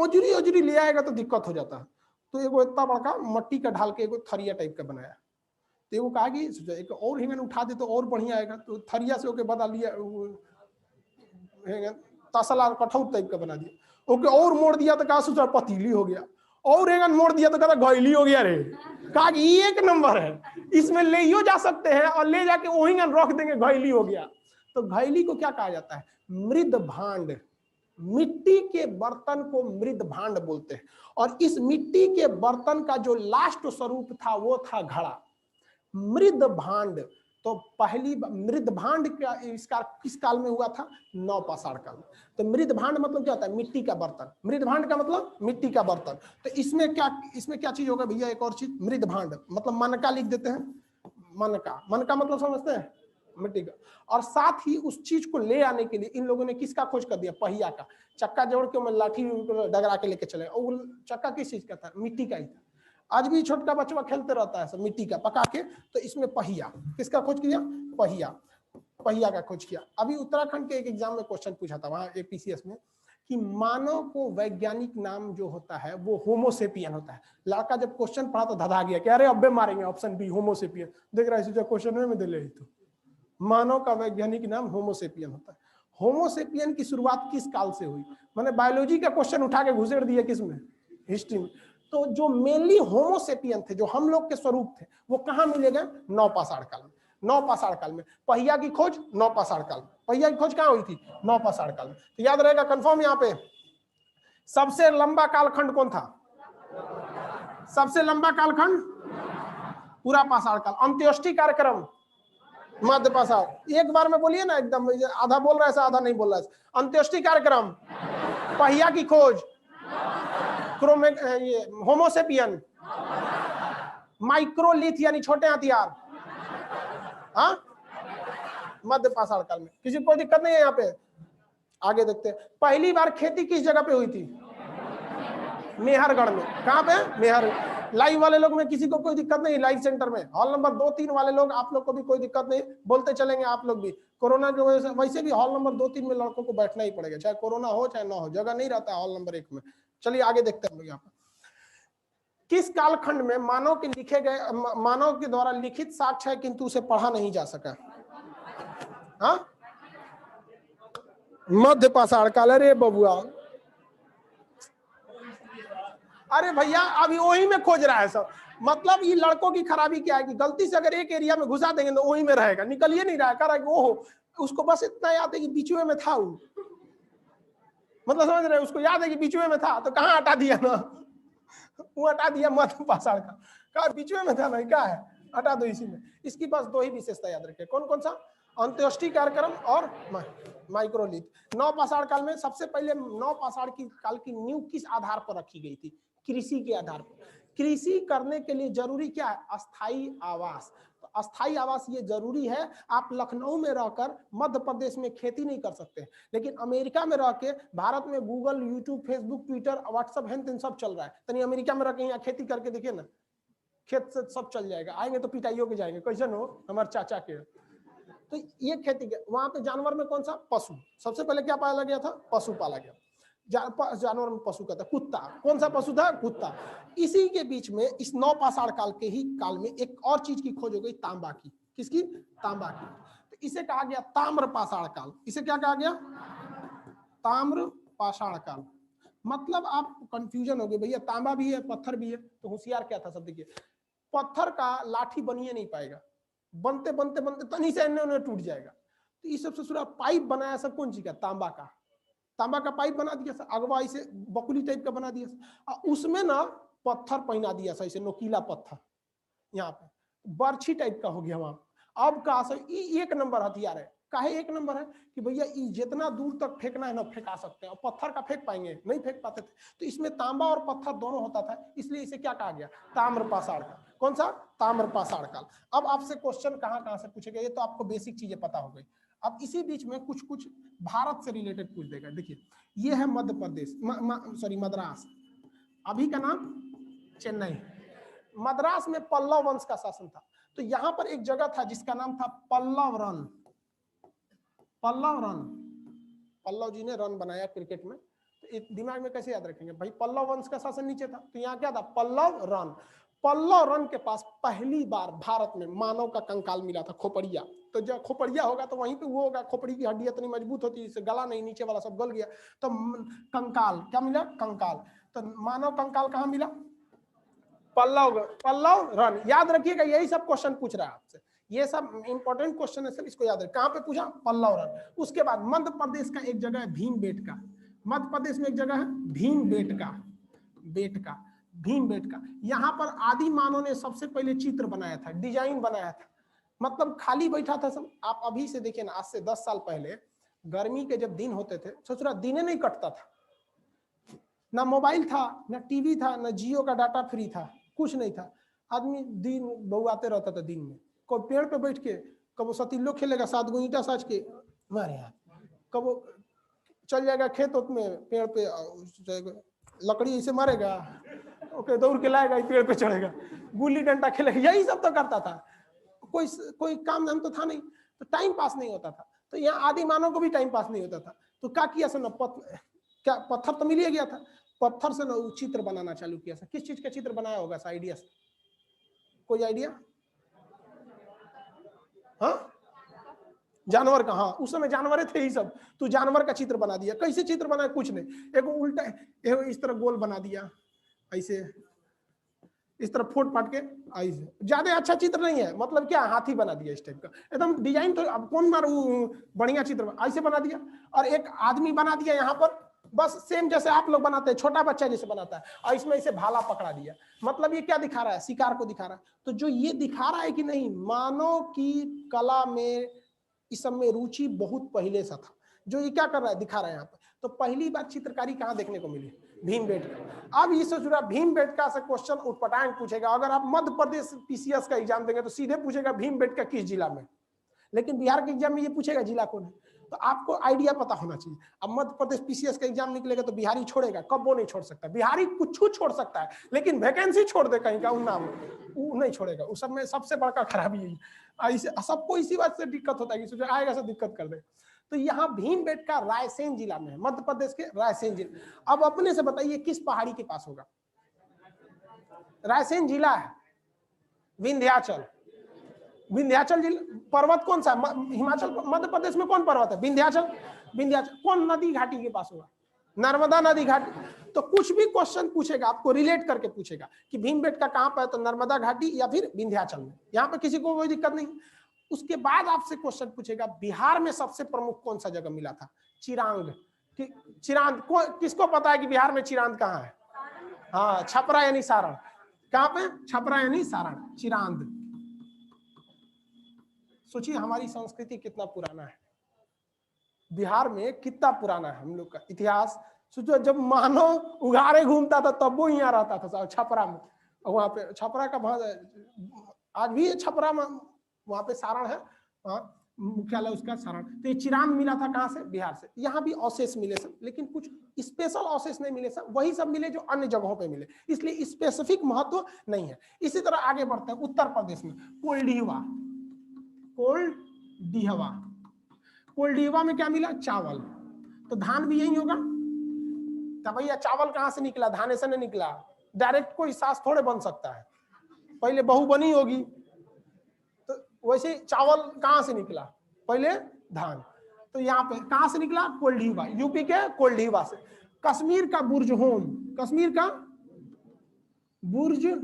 अजूरी ले आएगा तो दिक्कत हो जाता है। तो एगो इतना बड़का मट्टी का ढाल के एगो थरिया टाइप का बनाया। तो एगो कहा कि एक और हिंगन उठा दे तो और बढ़िया आएगा, तो थरिया से ओके बदल लिया, तसला कठौत टाइप का बना दिया। ओके और मोड़ दिया तो कहा सोचा पतीली हो गया, और हिंगन मोड़ दिया तो कहा घैली हो गया रे। कहा कि ये 1 नंबर है, इसमें ले जा सकते हैं, और ले जाके वही रख देंगे, घैली हो गया। तो घैली को क्या कहा जाता है? मृद भांड। मिट्टी के बर्तन को मृद भांड बोलते हैं। और इस मिट्टी के बर्तन का जो लास्ट स्वरूप था वो था घड़ा, मृद भांड। तो पहली मृद भांड का आविष्कार किस काल में हुआ था? नवपाषाण काल में। तो मृद भांड मतलब क्या होता है? मिट्टी का बर्तन। मृद भांड का मतलब मिट्टी का बर्तन। तो इसमें क्या चीज होगा भैया? एक और चीज, मृद भांड मतलब मनका लिख देते हैं, मनका मतलब समझते हैं? मिट्टी का। और साथ ही उस चीज को ले आने के लिए इन लोगों ने किसका खोज कर दिया? पहिया का। चक्का जोड़ के मैं लाठी डगरा के लेके चले, और चक्का किस चीज का था? मिट्टी का ही था। आज भी छोटका बच्चा खेलते रहता है सब मिट्टी का पका के। तो इसमें पहिया, किसका खोज किया? पहिया का खोज किया। अभी उत्तराखंड के एक एग्जाम में क्वेश्चन पूछा था वहां APCS में, कि मानव को वैज्ञानिक नाम जो होता है वो होमोसेपियन होता है। लड़का जब क्वेश्चन पढ़ा तो धधा गया कि अरे अब्बे मारेंगे, ऑप्शन बी होमोसेपियन। देख रहा है क्वेश्चन में दे ले, तो मानव का वैज्ञानिक नाम होमोसेपियन होता है। होमोसेपियन की शुरुआत किस काल से हुई? मैंने बायोलॉजी का क्वेश्चन उठा के घुसेड़ दिया किसमें? हिस्ट्री में। तो जो मेनली होमोसेपियन थे, जो हम लोग के स्वरूप थे, वो कहाँ मिले गए? नवपाषाण काल में। नवपाषाण काल में पहिया की खोज नवपाषाण काल में। पहिया की खोज कहाँ हुई थी? नवपाषाण काल में। तो याद रहेगा कंफर्म यहाँ पे। सबसे लंबा कालखंड कौन था? सबसे लंबा कालखंड पूरा पाषाण काल। अंत्येष्टि कार्यक्रम मध्य पाषाण। एक बार में बोलिए ना, एकदम आधा बोल रहा है आधा नहीं बोल रहा है। अंत्येष्टि कार्यक्रम, पहिया की खोज, ये होमोसेपियन, माइक्रोलिथ यानी छोटे हथियार, हाँ, मध्य पाषाण काल में। किसी को कोई दिक्कत नहीं है यहाँ पे? आगे देखते हैं। पहली बार खेती किस जगह पे हुई थी? मेहरगढ़ में। कहाँ पे? मेहर। लाइव वाले लोग में किसी को कोई दिक्कत नहीं? लाइव सेंटर में हॉल नंबर 2-3 वाले लोग, आप लोग को भी कोई दिक्कत नहीं, बोलते चलेंगे आप लोग भी। कोरोना की वजह से वैसे भी हॉल नंबर 2-3 में लड़कों को बैठना ही पड़ेगा, चाहे कोरोना हो चाहे ना हो, जगह नहीं रहता हॉल नंबर 1 में। चलिए आगे देखते हैं हम लोग यहाँ पर। किस कालखंड में मानव के लिखे गए, मानव के द्वारा लिखित साक्ष्य है किंतु उसे पढ़ा नहीं जा सका? हाँ, मध्य पाषाण काल। अरे बबुआ, अरे भैया अभी वही में खोज रहा है सब। मतलब ये लड़कों की खराबी क्या है कि गलती से अगर एक एरिया में घुसा देंगे तो वही में रहेगा, निकलिए नहीं रहा है। कह रहा है ओहो, उसको बस इतना याद है कि बीचवे में था वो। मतलब समझ रहे हैं, उसको याद है कि बीचवे में था, तो कहाँ हटा दिया ना, वो हटा दिया मध्य पाषाण का। कहा बीचवे में था ना, क्या है, हटा दो इसी में। इसकी बस 2 ही विशेषता याद रखें। कौन कौन सा? अंत्येष्टि कार्यक्रम और माइक्रोलिथ। नवपाषाण काल में सबसे पहले नवपाषाण की काल की नींव किस आधार पर रखी गई थी? कृषि के आधार पर। कृषि करने के लिए जरूरी क्या है? अस्थायी आवास। तो अस्थायी आवास ये जरूरी है। आप लखनऊ में रहकर मध्य प्रदेश में खेती नहीं कर सकते, लेकिन अमेरिका में रह के, भारत में Google, YouTube, Facebook, Twitter, WhatsApp हेन सब चल रहा है। तनी अमेरिका में रह के यहाँ खेती करके देखिए ना, खेत से सब चल जाएगा। आएंगे तो पिटाइयों के जाएंगे, कैसे हो हमारे चाचा के। तो ये खेती के वहां पे जानवर में कौन सा? पशु। सबसे पहले क्या पाला गया था? पशु पाला गया। जानवर में पशु का था कुत्ता। कौन सा पशु था? कुत्ता। इसी के बीच में इस नवपाषाण काल के ही काल में एक और चीज की खोज हो गई, तांबा की। किसकी? तांबा की। तो इसे कहा गया ताम्र पाषाण काल। इसे क्या कहा गया? ताम्र पाषाण काल। मतलब आप कंफ्यूजन हो गए, भैया तांबा भी है पत्थर भी है, तो होशियार क्या था सब देखिए। पत्थर का लाठी बनिए नहीं पाएगा, बनते बनते बनते तनी से उन्हें टूट जाएगा। तो इस सबसे सुरा पाइप बनाया सब कौन चीज का? तांबा का। तांबा का पाइप बना दिया सर, अगवा इसे बकुली टाइप का बना दिया, उसमें ना पत्थर पहना दिया सर, इसे नोकीला पत्थर, यहाँ पे बर्छी टाइप का हो गया वहां। अब का सर एक नंबर हथियार है। काहे एक नंबर है? कि भैया जितना दूर तक फेंकना है ना फेंका सकते हैं, और पत्थर का फेंक पाएंगे? नहीं फेंक पाते थे। तो इसमें तांबा और पत्थर दोनों होता था, इसलिए इसे क्या कहा गया? ताम्र पाषाण काल। कौन सा? ताम्र पाषाण काल। अब आपसे क्वेश्चन कहाँ कहाँ से पूछेगा, ये तो आपको बेसिक चीजें पता हो गई। अब इसी बीच में कुछ कुछ भारत से रिलेटेड पूछ देगा। देखिए ये है मध्य प्रदेश, सॉरी मद्रास, अभी का नाम चेन्नई। मद्रास में पल्लव वंश का शासन था। तो यहाँ पर एक जगह था जिसका नाम था पल्लव रन। पल्लव रन, पल्लव जी ने रन बनाया क्रिकेट में। तो दिमाग में कैसे याद रखेंगे भाई? पल्लव वंश का शासन नीचे था, तो यहाँ क्या था? पल्लव रन। पल्लव रन के पास पहली बार भारत में मानव का कंकाल मिला था, खोपड़िया। तो जब खोपड़िया होगा तो वहीं पे वो होगा, खोपड़ी की हड्डी इतनी मजबूत होती है, इससे गला नहीं, नीचे वाला सब गल गया। तो कंकाल क्या मिला? कंकाल। तो मानव कंकाल कहाँ मिला? पल्लव, पल्लव रन। याद रखिएगा, यही सब क्वेश्चन पूछ रहा है आपसे, ये सब इंपॉर्टेंट क्वेश्चन है सर, इसको याद रखें। कहाँ पे पूछा? पल्लव रन। उसके बाद मध्य प्रदेश का एक जगह है भीमबेटका। मध्य प्रदेश में एक जगह है भीमबेटका, बेटका, भीमबेटका। यहाँ पर आदि मानव ने सबसे पहले चित्र बनाया था, डिजाइन बनाया था। मतलब खाली बैठा था सब। आप अभी से देखिए ना, आज से 10 साल पहले गर्मी के जब दिन होते थे, ससुरा दिने नहीं कटता था, ना मोबाइल था, ना टीवी था, ना जियो का डाटा फ्री था, कुछ नहीं था। आदमी दिन बउआते रहता था दिन में। कोई पेड़ पे बैठ के कबो सतीलो खेलेगा, 7 गो ईंटा साज के मारे हाथ, कबो चल जाएगा खेत में, पेड़ पे लकड़ी ऐसे मारेगा, ओके दौड़ के लाएगा, पेड़ पे चढ़ेगा, गुल्ली डंडा खेलेगा, यही सब तो करता था। कोई काम धाम तो था नहीं, तो टाइम पास नहीं होता था। तो यहाँ आदि मानव को भी टाइम पास नहीं होता था। तो क्या किया सर? क्या पत्थर तो मिल ही गया था, पत्थर से ना चित्र बनाना चालू किया। किस चीज का चित्र बनाया होगा सा? आइडिया, कोई आइडिया? हाँ, जानवर का। हाँ, उस समय जानवर थे ही सब, तो जानवर का चित्र बना दिया। कैसे चित्र बनाया? कुछ नहीं, एक उल्टा, एक इस तरह गोल बना दिया ऐसे, इस तरह फोट पाट के आई से। ज्यादा अच्छा चित्र नहीं है, मतलब क्या हाथी बना दिया इस टाइप का एकदम डिजाइन। तो अब कौन बार बढ़िया चित्र ऐसे बना दिया, और एक आदमी बना दिया यहाँ पर, बस सेम जैसे आप लोग बनाते हैं, छोटा बच्चा जैसे बनाता है, और इसमें इसे भाला पकड़ा दिया। मतलब ये क्या दिखा रहा है, शिकार को दिखा रहा है। तो जो ये दिखा रहा है कि नहीं, मानव की कला में इस सब में रुचि बहुत पहले से था। जो ये क्या कर रहा है, दिखा रहा है यहाँ पर। तो पहली बार चित्रकारी कहाँ देखने को मिली, भीमबेटका। अब इससे जुड़ा भीमबेटका से क्वेश्चन उटपटांग पूछेगा। अगर आप मध्य प्रदेश पीसीएस का एग्जाम देंगे तो सीधे पूछेगा भीमबेटका किस जिला में, लेकिन बिहार के एग्जाम में ये पूछेगा जिला कौन है। तो आपको आइडिया पता होना चाहिए। अब मध्य प्रदेश पीसीएस का एग्जाम निकलेगा तो बिहारी छोड़ेगा, कब वो नहीं छोड़ सकता। बिहारी कुछ छोड़ सकता है, लेकिन वैकेंसी छोड़ दे कहीं का उन नाम वो नहीं छोड़ेगा। उस सब में सबसे बड़का खराबी यही, सबको इसी बात से दिक्कत होता है कि आएगा से दिक्कत कर दे। तो यहाँ भीमबेटका रायसेन जिला में है, मध्य प्रदेश के रायसेन जिला। अब अपने से बताइए किस पहाड़ी के पास होगा, रायसेन जिला है, विंध्याचल। विंध्याचल जिला पर्वत कौन सा, हिमाचल मध्य प्रदेश में कौन पर्वत है, विंध्याचल। विंध्याचल कौन नदी घाटी के पास होगा, नर्मदा नदी घाटी। तो कुछ भी क्वेश्चन पूछेगा आपको रिलेट करके पूछेगा कि भीमबेटका कहां पर है, तो नर्मदा घाटी या फिर विंध्याचल में। यहाँ पे किसी को कोई दिक्कत नहीं। उसके बाद आपसे क्वेश्चन पूछेगा बिहार में सबसे प्रमुख कौन सा जगह मिला था, चिरांद। चिरांद किसको पता है कि बिहार में चिरांद कहाँ है, हाँ छपरा यानी सारण। कहाँ पे, छपरा यानी सारण, चिरांद। सोचिए हमारी संस्कृति कितना पुराना है, बिहार में कितना पुराना है हम लोग का इतिहास। सोचो जब मानव उघाड़े घूमता था तब वो यहाँ रहता था छपरा में। वहां पे छपरा का आज भी छपरा में वहां पे सारण है, मुख्यालय उसका सारण। तो ये चिरांद मिला था कहाँ से, बिहार से। यहाँ भी अवशेष मिले सब, लेकिन कुछ स्पेशल अवशेष नहीं मिले सब, वही सब मिले जो अन्य जगहों पे मिले, इसलिए स्पेसिफिक महत्व नहीं है। इसी तरह आगे बढ़ते हैं उत्तर प्रदेश में, कोल्डिहवा। कोल्डिहवा, कोल्डिहवा में क्या मिला, चावल। तो धान भी यही होगा। तो भैया चावल कहाँ से निकला, धाने से नहीं निकला। डायरेक्ट कोई सास थोड़े बन सकता है, पहले बहू बनी होगी। तो वैसे चावल कहाँ से निकला, पहले धान। तो यहाँ पे कहाँ से निकला, कोल्डिहवा, यूपी के कोल्डिहवा से। कश्मीर का बुर्जहोम, कश्मीर का बुर्जहोम।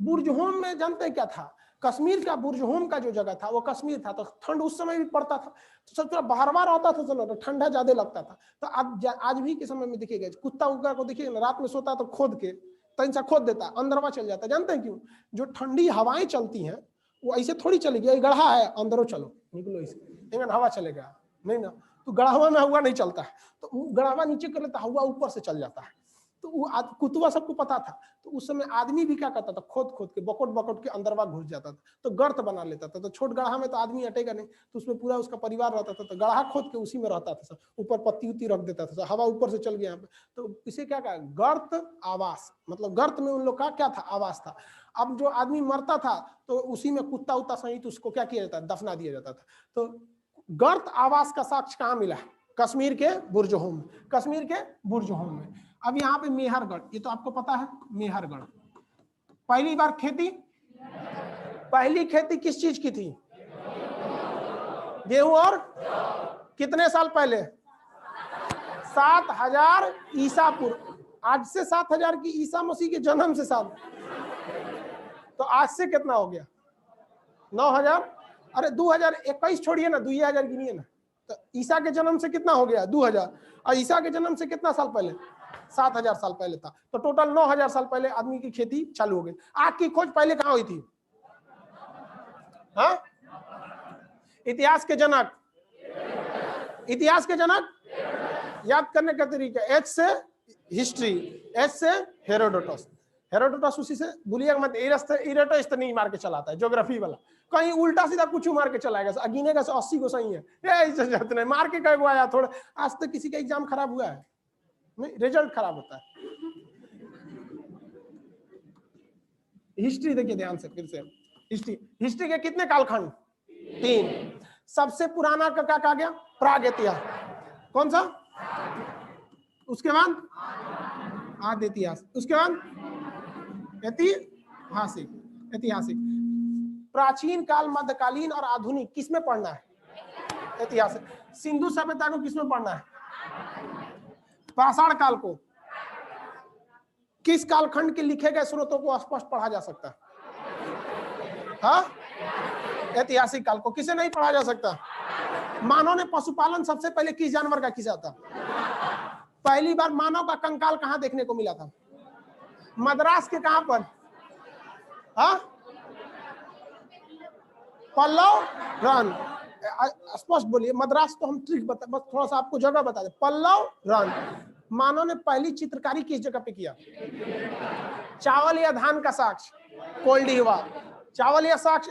बुर्जहोम में जानते क्या था, कश्मीर का बुर्जहोम का जो जगह था वो कश्मीर था। तो ठंड उस समय भी पड़ता था, तो सब थोड़ा बाहर रहता था, चलो तो ठंडा ज्यादा लगता था। तो आज भी के समय में देखिएगा, कुत्ता उगा को देखिएगा रात में सोता तो खोद के तनिसा खोद देता, अंदरवा चल जाता। जानते हैं क्यों, जो ठंडी हवाएं चलती हैं वो ऐसे थोड़ी चलेगी, ये गढ़ा है अंदरों चलो निकलो इसके, हवा चलेगा नहीं ना। तो गढ़ावा में हवा नहीं चलता है, तो गढ़ावा नीचे कर लेता, हवा ऊपर से चल जाता है। तो वो कुतुआ सबको पता था। तो उस समय आदमी भी क्या करता था, खोद के बकोट के अंदरवा घुस जाता था, तो गर्त बना लेता था। तो छोट गढ़ा में तो आदमी अटेगा नहीं, तो उसमें पूरा उसका परिवार रहता था। तो गढ़ा खोद के उसी में रहता था, ऊपर पत्ती उत्ती रख देता था, हवा ऊपर से चल गया यहाँ पे। तो इसे क्या कहा, गर्त आवास। मतलब गर्त में उन लोग का क्या था, आवास था। अब जो आदमी मरता था तो उसी में कुत्ता उत्ता सहित उसको क्या किया जाता, दफना दिया जाता था। तो गर्त आवास का साक्ष्य कहाँ मिला, कश्मीर के बुर्जहोम, कश्मीर के बुर्जहोम में। अब यहाँ पे मेहरगढ़, ये तो आपको पता है, मेहरगढ़ पहली बार खेती, पहली खेती किस चीज की थी, गेहूं। और कितने साल पहले, 7000 ईसा पूर्व। आज से 7000 की ईसा मसीह के जन्म से साल, तो आज से कितना हो गया, 9000। अरे 2021 छोड़िए ना, 2000 गिनिए ना। तो ईसा के जन्म से कितना हो गया, 2000। और ईसा के जन्म से कितना साल पहले, 7000 साल पहले था। तो टोटल 9000 साल पहले आदमी की खेती चालू हो गई। आग की खोज पहले कहाँ हुई थी, हाँ? इतिहास के जनक, इतिहास के जनक याद करने का तरीका, एच से हिस्ट्री, एच से हेरोडोटस। हेरोडोटस उसी से भूलिएगा मत, इरेटस तो नहीं मार के चलाता है, ज्योग्राफी वाला कहीं उल्टा सीधा कुछ मार के चलाएगा, गिनेगा 80 को सही है, नहीं मार के कई आया थोड़ा। आज तक किसी का एग्जाम खराब हुआ है नहीं, रिजल्ट खराब होता है। हिस्ट्री देखिए ध्यान से फिर से, हिस्ट्री के कितने कालखंड, 3। सबसे पुराना का क्या कहा गया, प्राग इतिहास। कौन सा, उसके बाद आद्य इतिहास, उसके बाद ऐतिहासिक। प्राचीन काल, मध्यकालीन और आधुनिक किसमें पढ़ना है, इतिहास। सिंधु सभ्यता को किसमें पढ़ना है, पाषाण काल को, किस कालखंड के लिखे गए स्रोतों को स्पष्ट पढ़ा जा सकता है? हाँ, ऐतिहासिक काल को किसे नहीं पढ़ा जा सकता? मानव ने पशुपालन सबसे पहले किस जानवर का किया था? पहली बार मानव का कंकाल कहां देखने को मिला था? मद्रास के कहां पर? हाँ, पल्लव रन। स्पष्ट बोलिए, मद्रास तो हम ट्रिक बता, बस थोड़ा सा आपको जगह बता दे। पल्लव रन। मानव ने पहली चित्रकारी किस जगह पे किया? चावल या धान का साक्ष? कोल्डिवा। चावल या साक्ष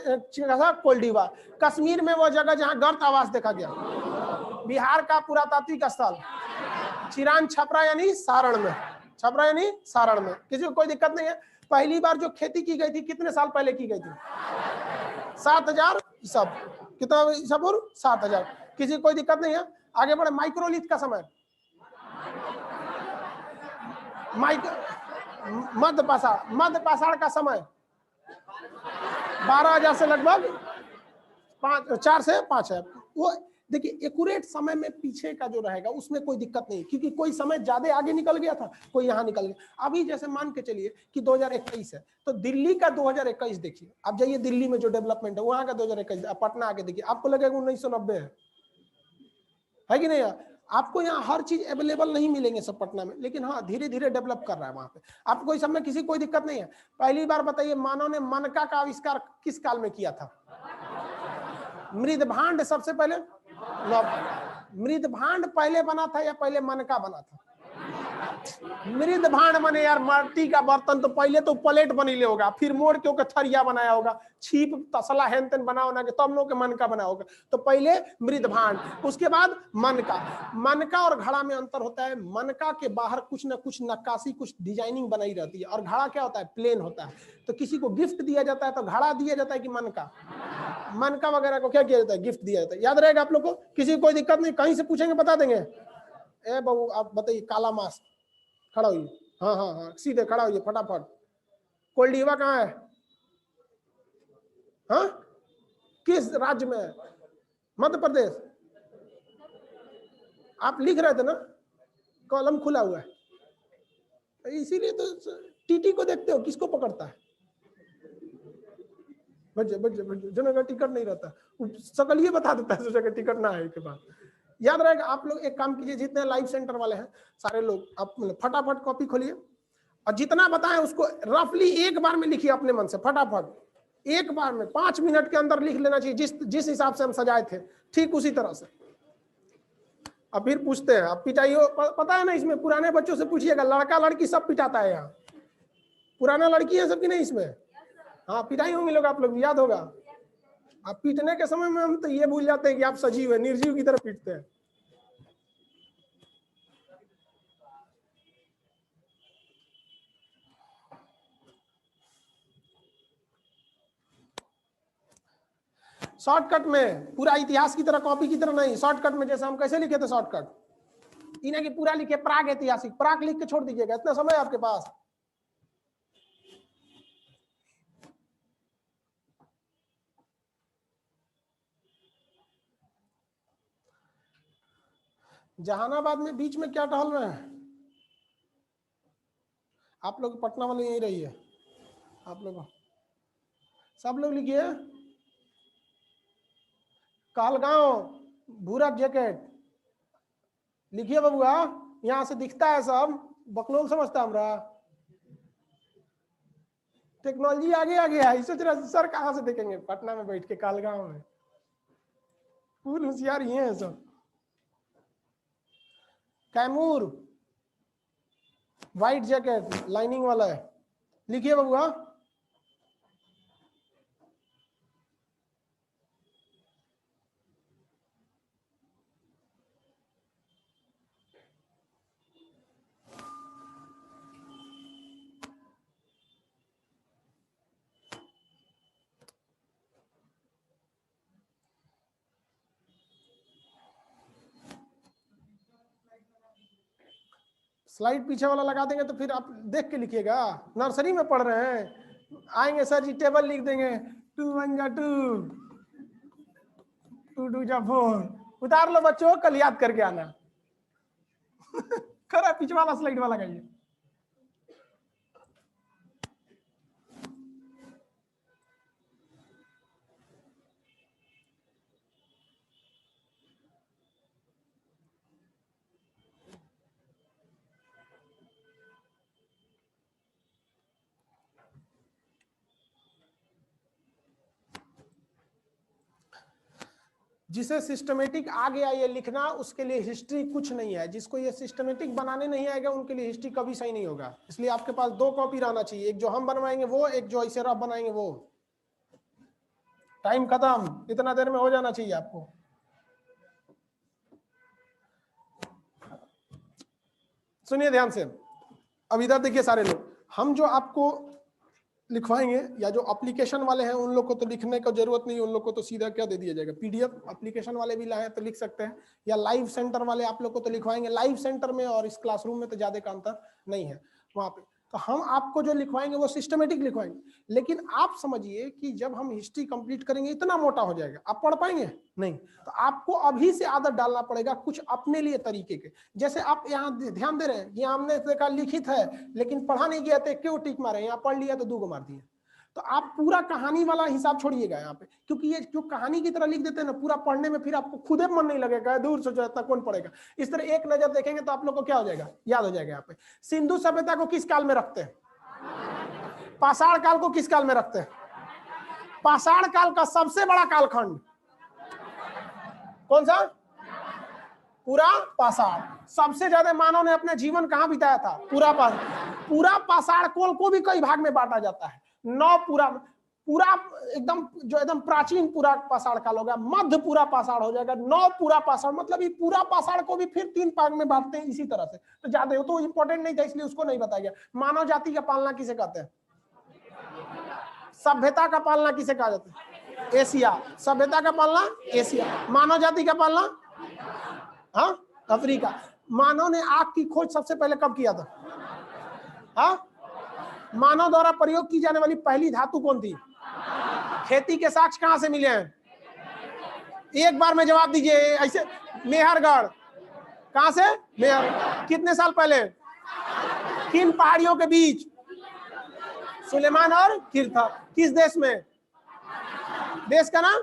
कोल्डिवा। कश्मीर में वो जगह जहां गर्त आवास देखा गया। बिहार का पुरातात्विक स्थल चिरान छपरा यानी सारण में। छपरा यानी सारण में। किसी को कोई दिक्कत नहीं है? पहली बार जो खेती की गई थी कितने साल पहले की गई थी? 7000 ईसा। कितना ईसा पूर्व? 7000। किसी को कोई दिक्कत नहीं है? आगे बढ़े। माइक्रोलिथ का समय? मध्य पाषाण का समय 12000 से लगभग 4 से 5 है। वो देखिए एक्यूरेट समय में पीछे का जो रहेगा उसमें कोई दिक्कत नहीं, क्योंकि कोई समय ज्यादा आगे निकल गया था, कोई यहाँ निकल गया। अभी जैसे मान के चलिए कि 2021 है, तो दिल्ली का 2021 देखिए। आप जाइए दिल्ली में जो डेवलपमेंट है वहां का 2021, पटना आके देखिए, आपको लगेगा 1990 है कि नहीं? आपको यहाँ हर चीज अवेलेबल नहीं मिलेंगे सब पटना में, लेकिन हाँ धीरे धीरे डेवलप कर रहा है वहां पे। आपको कोई समय किसी कोई दिक्कत नहीं है। पहली बार बताइए मानव ने मनका का आविष्कार किस काल में किया था? मृदभांड सबसे पहले। मृदभांड पहले बना था या पहले मनका बना था? मृदभांड माने यार माटी का बर्तन, तो पहले तो प्लेट बनीले होगा, फिर मोड़ के ओके थरिया बनाया होगा, छीप तसला हेन तेन बना के तब लोग के मनका बना होगा। तो पहले मृदभांड, उसके बाद मनका। मनका और घड़ा में अंतर होता है। मनका के बाहर कुछ ना कुछ नक्काशी, कुछ डिजाइनिंग बनाई रहती है, और घड़ा क्या होता है? प्लेन होता है। तो किसी को गिफ्ट दिया जाता है तो घड़ा दिया जाता है कि मनका? मनका वगैरह को क्या किया जाता है? गिफ्ट दिया जाता है। याद रहेगा आप लोग को? किसी को कोई दिक्कत नहीं, कहीं से पूछेंगे बता देंगे। ए बाबू आप बताइए, काला मास्क, खड़ा होइए। हाँ हाँ हाँ, सीधे खड़ा होइए फटाफट। कोल्डिवा कहाँ है? हाँ, किस राज्य में है? मध्य प्रदेश। आप लिख रहे थे ना, कॉलम खुला हुआ है, इसीलिए तो टीटी को देखते हो, किसको पकड़ता है? जनता टिकट नहीं रहता, सकल ये बता देता है जगह टिकट ना है के बाद। याद रहेगा। आप लोग एक काम कीजिए, जितने लाइव सेंटर वाले हैं सारे लोग, आप फटाफट कॉपी खोलिए और जितना बताएं उसको रफली एक बार में लिखिए अपने मन से। फटाफट एक बार में 5 मिनट के अंदर लिख लेना चाहिए, जिस हिसाब से हम सजाए थे ठीक उसी तरह से। अब फिर पूछते हैं, आप पिटाइयो पता है ना इसमें? पुराने बच्चों से पूछिएगा, लड़का लड़की सब पिटाता है यहाँ। पुराना लड़की है सबकी नहीं इसमें? हाँ, पिटाई होंगे लोग, आप लोग याद होगा। आप पीटने के समय में हम तो ये भूल जाते हैं कि आप सजीव है, निर्जीव की तरह पीटते हैं। शॉर्टकट में, पूरा इतिहास की तरह कॉपी की तरह नहीं, शॉर्टकट में। जैसे हम कैसे लिखे थे शॉर्टकट, इन्हें की पूरा लिखे प्राग ऐतिहासिक, प्राग लिख के छोड़ दीजिएगा, इतना समय आपके पास। जहानाबाद में बीच में क्या टहल रहे हैं आप लोग? पटना वाले यही रही है आप लोग, सब लोग लिखिए। कालगांव भूरा जैकेट लिखिए बबुआ, यहां से दिखता है सब, बकलोल समझता हमरा। टेक्नोलॉजी आगे आ गया है, सोच रहा सर कहां से देखेंगे? पटना में बैठ के कालगांव में, फुल होशियार ही है सब। कैमूर व्हाइट जैकेट लाइनिंग वाला है, लिखिए बबुआ। स्लाइड पीछे वाला लगा देंगे तो फिर आप देख के लिखिएगा। नर्सरी में पढ़ रहे हैं, आएंगे सर जी टेबल लिख देंगे, 2 1 जा 2, 2 2 जा 4। उतार लो बच्चों, कल याद करके आना। खरा पीछे वाला स्लाइड वाला लगाइए। जिसे सिस्टमेटिक आ गया ये लिखना, उसके लिए हिस्ट्री कुछ नहीं है। जिसको ये सिस्टमेटिक बनाने नहीं आएगा उनके लिए हिस्ट्री कभी सही नहीं होगा। इसलिए आपके पास 2 कॉपी रहना चाहिए, एक जो हम बनवाएंगे वो, एक जो ऐसे रफ बनाएंगे वो। टाइम खत्म, इतना देर में हो जाना चाहिए आपको। सुनिए ध्यान से, अब इधर देखिए सारे लोग, हम जो आपको लिखवाएंगे या जो एप्लीकेशन वाले हैं उन लोग को तो लिखने की जरूरत नहीं, उन लोग को तो सीधा क्या दे दिया जाएगा, पीडीएफ। एप्लीकेशन वाले भी लाए तो लिख सकते हैं, या लाइव सेंटर वाले आप लोग को तो लिखवाएंगे। लाइव सेंटर में और इस क्लासरूम में तो ज्यादा का अंतर नहीं है वहां पे। तो हम आपको जो लिखवाएंगे वो सिस्टमेटिक लिखवाएंगे। लेकिन आप समझिए कि जब हम हिस्ट्री कंप्लीट करेंगे इतना मोटा हो जाएगा, आप पढ़ पाएंगे नहीं। तो आपको अभी से आदत डालना पड़ेगा कुछ अपने लिए तरीके के। जैसे आप यहाँ ध्यान दे रहे हैं, ये हमने देखा लिखित है लेकिन पढ़ा नहीं गया तो क्यों टिक मारे, यहाँ पढ़ लिया तो 2 को मार दिए। तो आप पूरा कहानी वाला हिसाब छोड़िएगा यहाँ पे, क्योंकि ये जो कहानी की तरह लिख देते हैं ना, पूरा पढ़ने में फिर आपको खुद मन नहीं लगेगा, दूर सोचो इतना कौन पढ़ेगा। इस तरह एक नजर देखेंगे तो आप लोग को क्या हो जाएगा, याद हो जाएगा। यहाँ पे सिंधु सभ्यता को किस काल में रखते हैं, पाषाण काल को किस काल में रखते हैं। पाषाण काल का सबसे बड़ा कालखंड कौन सा, पूरा पाषाण। सबसे ज्यादा मानव ने अपना जीवन कहां बिताया था, पूरा पाषाण काल को भी कई भाग में बांटा जाता है। 9 पूरा एकदम जो एकदम प्राचीन पूरा पाषाण काल हो गया, मध्य पूरा पाषाण हो जाएगा, 9 पूरा पाषाण, मतलब ये पूरा पाषाण को भी फिर 3 भाग में बांटते हैं इसी तरह से। तो ज्यादा तो इंपॉर्टेंट नहीं था इसलिए उसको नहीं बताया गया। मानव जाति का पालना किसे कहते हैं, सभ्यता का पालना किसे कहा जाता है, एशिया। सभ्यता का पालना एशिया, मानव जाति का पालना हाँ अफ्रीका। मानव ने आग की खोज सबसे पहले कब किया था, हाँ मानव द्वारा प्रयोग की जाने वाली पहली धातु कौन थी, खेती के साक्ष्य कहां से मिले हैं, एक बार में जवाब दीजिए ऐसे, मेहरगढ़। कहां से, मेहर। कितने साल पहले, किन पहाड़ियों के बीच, सुलेमान और किरथा। किस देश में, देश का नाम,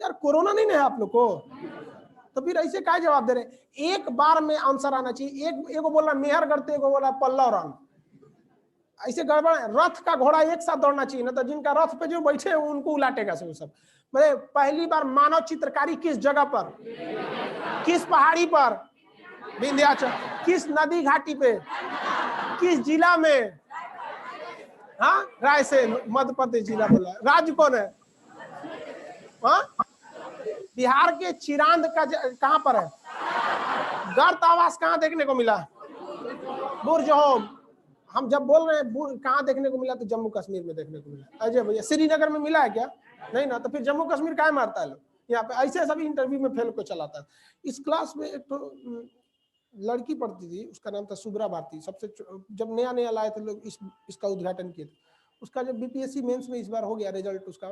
यार कोरोना नहीं है आप लोग को, तो फिर ऐसे क्या जवाब दे रहे। एक बार में आंसर आना चाहिए। एक को बोलना मेहरगढ़, तो एक को बोला पल्लव रन, ऐसे गड़बड़। रथ का घोड़ा एक साथ दौड़ना चाहिए ना, तो जिनका रथ पे जो बैठे हैं उनको उलाटेगा सब सब। मतलब पहली बार मानव चित्रकारी किस जगह पर, किस पहाड़ी पर, विंध्याचल। किस नदी घाटी पे, किस जिला में, हाँ रायसेन, मध्य प्रदेश जिला बोला। राज्य कौन है, हाँ बिहार के चिरांद का कहां पर है, गर्त आवास कहां देखने को मिला, बुर्ज होम। हम जब बोल रहे हैं कहां देखने को मिला, तो जम्मू कश्मीर में देखने को मिला। अजय भैया श्रीनगर में मिला है क्या, नहीं ना, तो फिर जम्मू कश्मीर क्या मारता है लोग यहाँ पे। ऐसे सभी इंटरव्यू में फेल को चलाता है। इस क्लास में एक तो लड़की पढ़ती थी, उसका नाम था सुब्रा भारती। सबसे जब नया नया लाए थे लोग इसका उद्घाटन किए थे। उसका जब बीपीएससी मेंस में इस बार हो गया रिजल्ट, उसका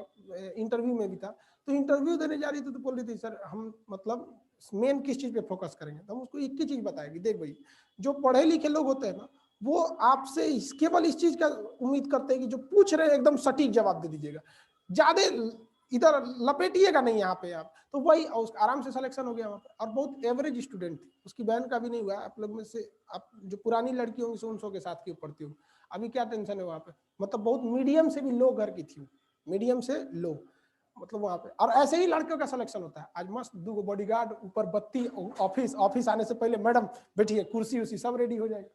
इंटरव्यू में भी था। तो इंटरव्यू देने जा रही थी तो बोल रही थी सर हम मतलब मेन किस चीज पे फोकस करेंगे। तो हम उसको एक ही चीज बताएगी, देख भाई जो पढ़े लिखे लोग होते हैं ना, वो आपसे केवल इस चीज का उम्मीद करते हैं कि जो पूछ रहे हैं एकदम सटीक जवाब दे दीजिएगा, ज्यादा इधर लपेटिएगा नहीं यहाँ पे आप। तो वही आराम से सिलेक्शन हो गया वहाँ पे। और बहुत एवरेज स्टूडेंट थी, उसकी बहन का भी नहीं हुआ। आप लोग में से आप जो पुरानी लड़की होंगी 100 के साथ की पढ़ती होंगी, अभी क्या टेंशन है वहाँ पे। मतलब बहुत मीडियम से भी लो घर की थी, मीडियम से लो मतलब वहाँ पे। और ऐसे ही लड़कियों का सिलेक्शन होता है। आज मस्त 2 बॉडीगार्ड, ऊपर बत्ती, ऑफिस आने से पहले मैडम बैठिए, कुर्सी उसी सब रेडी हो जाएगा।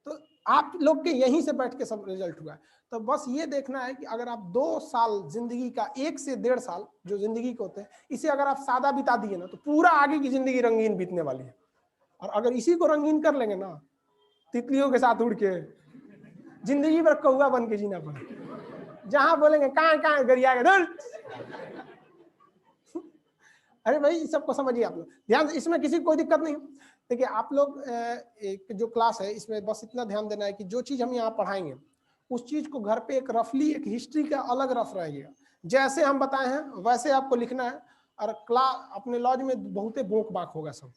तो आप लोग के यहीं से बैठ के सब रिजल्ट हुआ है। तो बस ये देखना है कि अगर आप 2 साल जिंदगी का, 1 से 1.5 साल जो जिंदगी के होते हैं, इसे अगर आप सादा बिता दिए ना, तो पूरा आगे की जिंदगी रंगीन बीतने वाली है। और अगर इसी को रंगीन कर लेंगे ना, तितलियों के साथ उड़ के जिंदगी भर कौवा बन के जीना पड़े। जहां बोलेंगे कहाँ गरिया, अरे भाई सबको समझिए आप लोग ध्यान से, इसमें किसी को कोई दिक्कत नहीं। देखिए आप लोग एक जो क्लास है इसमें बस इतना ध्यान देना है कि जो चीज हम यहाँ पढ़ाएंगे उस चीज को घर पे एक रफली एक हिस्ट्री का अलग रफ रहेगा। जैसे हम बताए हैं वैसे आपको लिखना है। और क्लास अपने लॉज में बहुते बोक बाक होगा सब,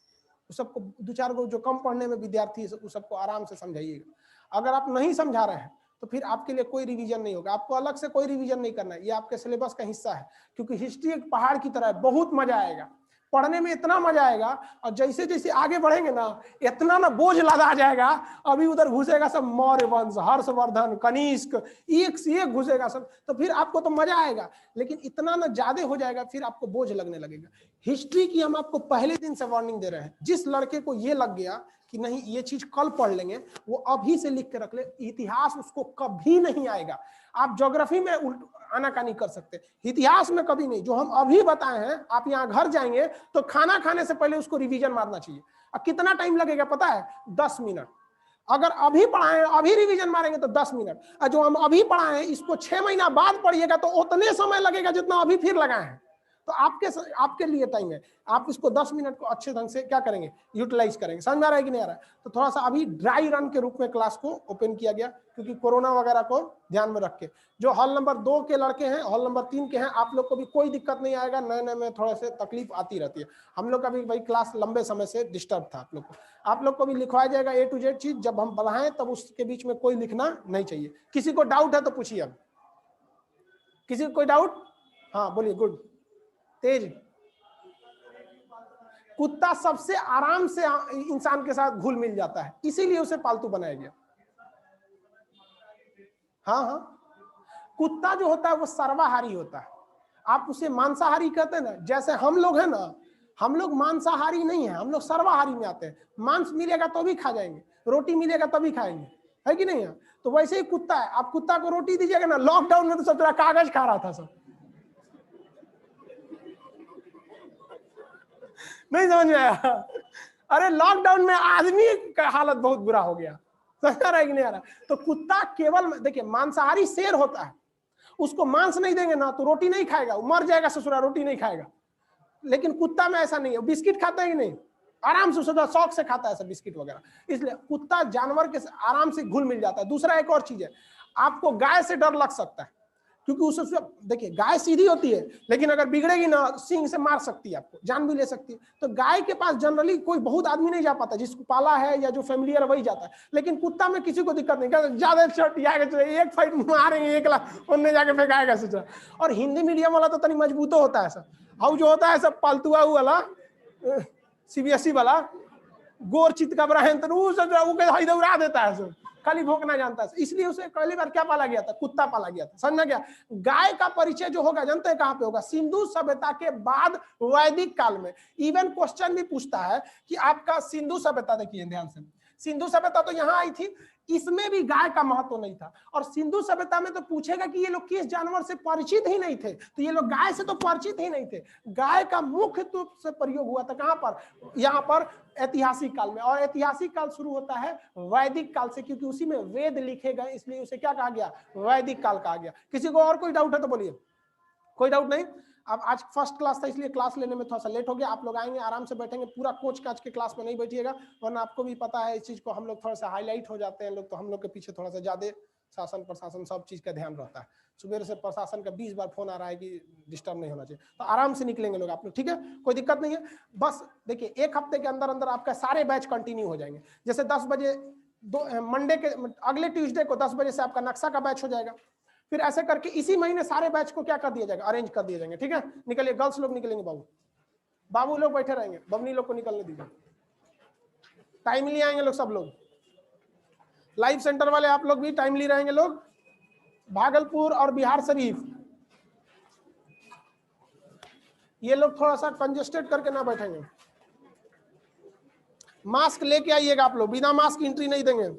उस सबको 2-4 गो जो कम पढ़ने में विद्यार्थी है उस सबको आराम से समझाइएगा। अगर आप नहीं समझा रहे हैं तो फिर आपके लिए कोई रिवीजन नहीं होगा, आपको अलग से कोई रिवीजन नहीं करना है, ये आपके सिलेबस का हिस्सा है। क्योंकि हिस्ट्री एक पहाड़ की तरह है, बहुत मजा आएगा। पढ़ने में इतना मजा आएगा, और जैसे जैसे आगे बढ़ेंगे ना इतना ना बोझ लदा जाएगा। अभी उधर घुसेगा सब मौर्य वंश, हर्षवर्धन, कनिष्क, एक से एक घुसेगा सब, तो फिर आपको तो मजा आएगा, लेकिन इतना ना ज्यादा हो जाएगा फिर आपको बोझ लगने लगेगा। हिस्ट्री की हम आपको पहले दिन से वार्निंग दे रहे हैं। जिस लड़के को ये लग गया कि नहीं ये चीज कल पढ़ लेंगे, वो अभी से लिख के रख ले, इतिहास उसको कभी नहीं आएगा। आप ज्योग्राफी में आनाकानी कर सकते, इतिहास में कभी नहीं। जो हम अभी बताए हैं, आप यहाँ घर जाएंगे तो खाना खाने से पहले उसको रिवीजन मारना चाहिए। अब कितना टाइम लगेगा पता है? 10 मिनट। अगर अभी पढ़ाए अभी रिवीजन मारेंगे तो 10 मिनट, और जो हम अभी पढ़ाए इसको 6 महीना बाद पढ़िएगा तो उतने समय लगेगा जितना अभी फिर लगाए हैं। तो आपके लिए टाइम है, आप इसको 10 मिनट को अच्छे ढंग से क्या करेंगे, यूटिलाइज करेंगे। समझ में आ रहा है कि नहीं आ रहा है? तो थोड़ा सा अभी ड्राई रन के रूप में क्लास को ओपन किया गया, क्योंकि कोरोना वगैरह को ध्यान में रख के। जो हॉल नंबर 2 के लड़के हैं, हॉल नंबर 3 के हैं, आप लोग को भी कोई दिक्कत नहीं आएगा। नए नए में थोड़ा से तकलीफ आती रहती है। हम लोग का भी भाई क्लास लंबे समय से डिस्टर्ब था आप लोग को भी लिखवाया जाएगा A to Z चीज। जब हम पढ़ाएं तब उसके बीच में कोई लिखना नहीं चाहिए। किसी को डाउट है तो पूछिए। अब किसी को कोई डाउट? हाँ बोलिए। गुड। तेज। कुत्ता सबसे आराम से इंसान के साथ घुल मिल जाता है, इसीलिए उसे पालतू बनाया गया। हाँ हाँ, कुत्ता जो होता है वो सर्वाहारी होता है। आप उसे मांसाहारी कहते हैं ना, जैसे हम लोग हैं ना, हम लोग मांसाहारी नहीं है, हम लोग सर्वाहारी में आते हैं। मांस मिलेगा तो भी खा जाएंगे, रोटी मिलेगा तभी खाएंगे, है कि नहीं है? तो वैसे ही कुत्ता है। आप कुत्ता को रोटी दीजिएगा ना, लॉकडाउन में तो सब कागज खा रहा था सब, नहीं समझ में आया? अरे लॉकडाउन में आदमी का हालत बहुत बुरा हो गया। समझ आ रहा है कि नहीं आ रहा? तो कुत्ता केवल देखिए मांसाहारी शेर होता है, उसको मांस नहीं देंगे ना तो रोटी नहीं खाएगा, वो मर जाएगा ससुरा, रोटी नहीं खाएगा। लेकिन कुत्ता में ऐसा नहीं है, बिस्किट खाता है कि नहीं, आराम से सोचा शौक से खाता है सब बिस्किट वगैरह। इसलिए कुत्ता जानवर के आराम से घुल मिल जाता है। दूसरा एक और चीज है, आपको गाय से डर लग सकता है, क्योंकि उससे देखिए गाय सीधी होती है, लेकिन अगर बिगड़ेगी ना सींग से मार सकती है, आपको जान भी ले सकती है। तो गाय के पास जनरली कोई बहुत आदमी नहीं जा पाता, जिसको पाला है या जो फैमिलियर वही जाता है। लेकिन कुत्ता में किसी को दिक्कत नहीं, ज्यादा एक फाइट मारेंगे, एक लाख उनने जाके फेंकाएगा सोचा। और हिंदी मीडियम वाला तो तनी मजबूतो होता है सब, और जो होता है सब पालतुआ वाला CBSE वाला गोर चित का ब्राहन तो उड़ा देता है सब, खाली भोंकना जानता है। इसलिए उसे पहली बार क्या पाला गया था? कुत्ता पाला गया था। समझना क्या? गाय का परिचय जो होगा जानते हैं कहां पे होगा? सिंधु सभ्यता के बाद वैदिक काल में। इवन क्वेश्चन भी पूछता है कि आपका सिंधु सभ्यता, देखिए ध्यान से, सिंधु सभ्यता तो यहाँ आई थी, इसमें भी गाय का महत्व नहीं था। और सिंधु सभ्यता में तो पूछेगा कि ये लोग किस जानवर से परिचित ही नहीं थे, तो ये लोग गाय से तो परिचित ही नहीं थे। गाय का मुख्य रूप से प्रयोग हुआ था कहां पर? यहाँ पर ऐतिहासिक काल में। और ऐतिहासिक काल शुरू होता है वैदिक काल से, क्योंकि उसी में वेद लिखे गए, इसलिए उसे क्या कहा गया? वैदिक काल कहा गया। किसी को और कोई डाउट है तो बोलिए। कोई डाउट नहीं? अब आज फर्स्ट क्लास था इसलिए क्लास लेने में थोड़ा सा लेट हो गया। आप लोग आएंगे आराम से बैठेंगे, पूरा कोच काच के क्लास में नहीं बैठिएगा, वरना आपको भी पता है इस चीज को, हम लोग थोड़ा सा हाईलाइट हो जाते हैं लोग, तो हम लोग के पीछे थोड़ा सा ज्यादा शासन प्रशासन सब चीज का ध्यान रहता है। सुबह से प्रशासन का 20 बार फोन आ रहा है कि डिस्टर्ब नहीं होना चाहिए, तो आराम से निकलेंगे लोग आप लोग, ठीक है? कोई दिक्कत नहीं है। बस देखिए एक हफ्ते के अंदर अंदर आपका सारे बैच कंटिन्यू हो जाएंगे। जैसे 10 बजे मंडे के अगले ट्यूसडे को 10 बजे से आपका नक्शा का बैच हो जाएगा। फिर ऐसे करके इसी महीने सारे बैच को क्या कर दिया जाएगा? अरेंज कर दिया जाएंगे, ठीक है? निकलिए, गर्ल्स लोग निकलेंगे, बाबू लोग बैठे रहेंगे, बबनी लोग को निकलने दीजिए, टाइमली आएंगे लोग, सब लोग। लाइव सेंटर वाले आप लोग भी टाइमली रहेंगे लोग, भागलपुर और बिहार शरीफ, ये लोग थोड़ा सा कंजेस्टेड करके ना बैठेंगे। मास्क लेके आइएगा आप लोग, बिना मास्क एंट्री नहीं देंगे।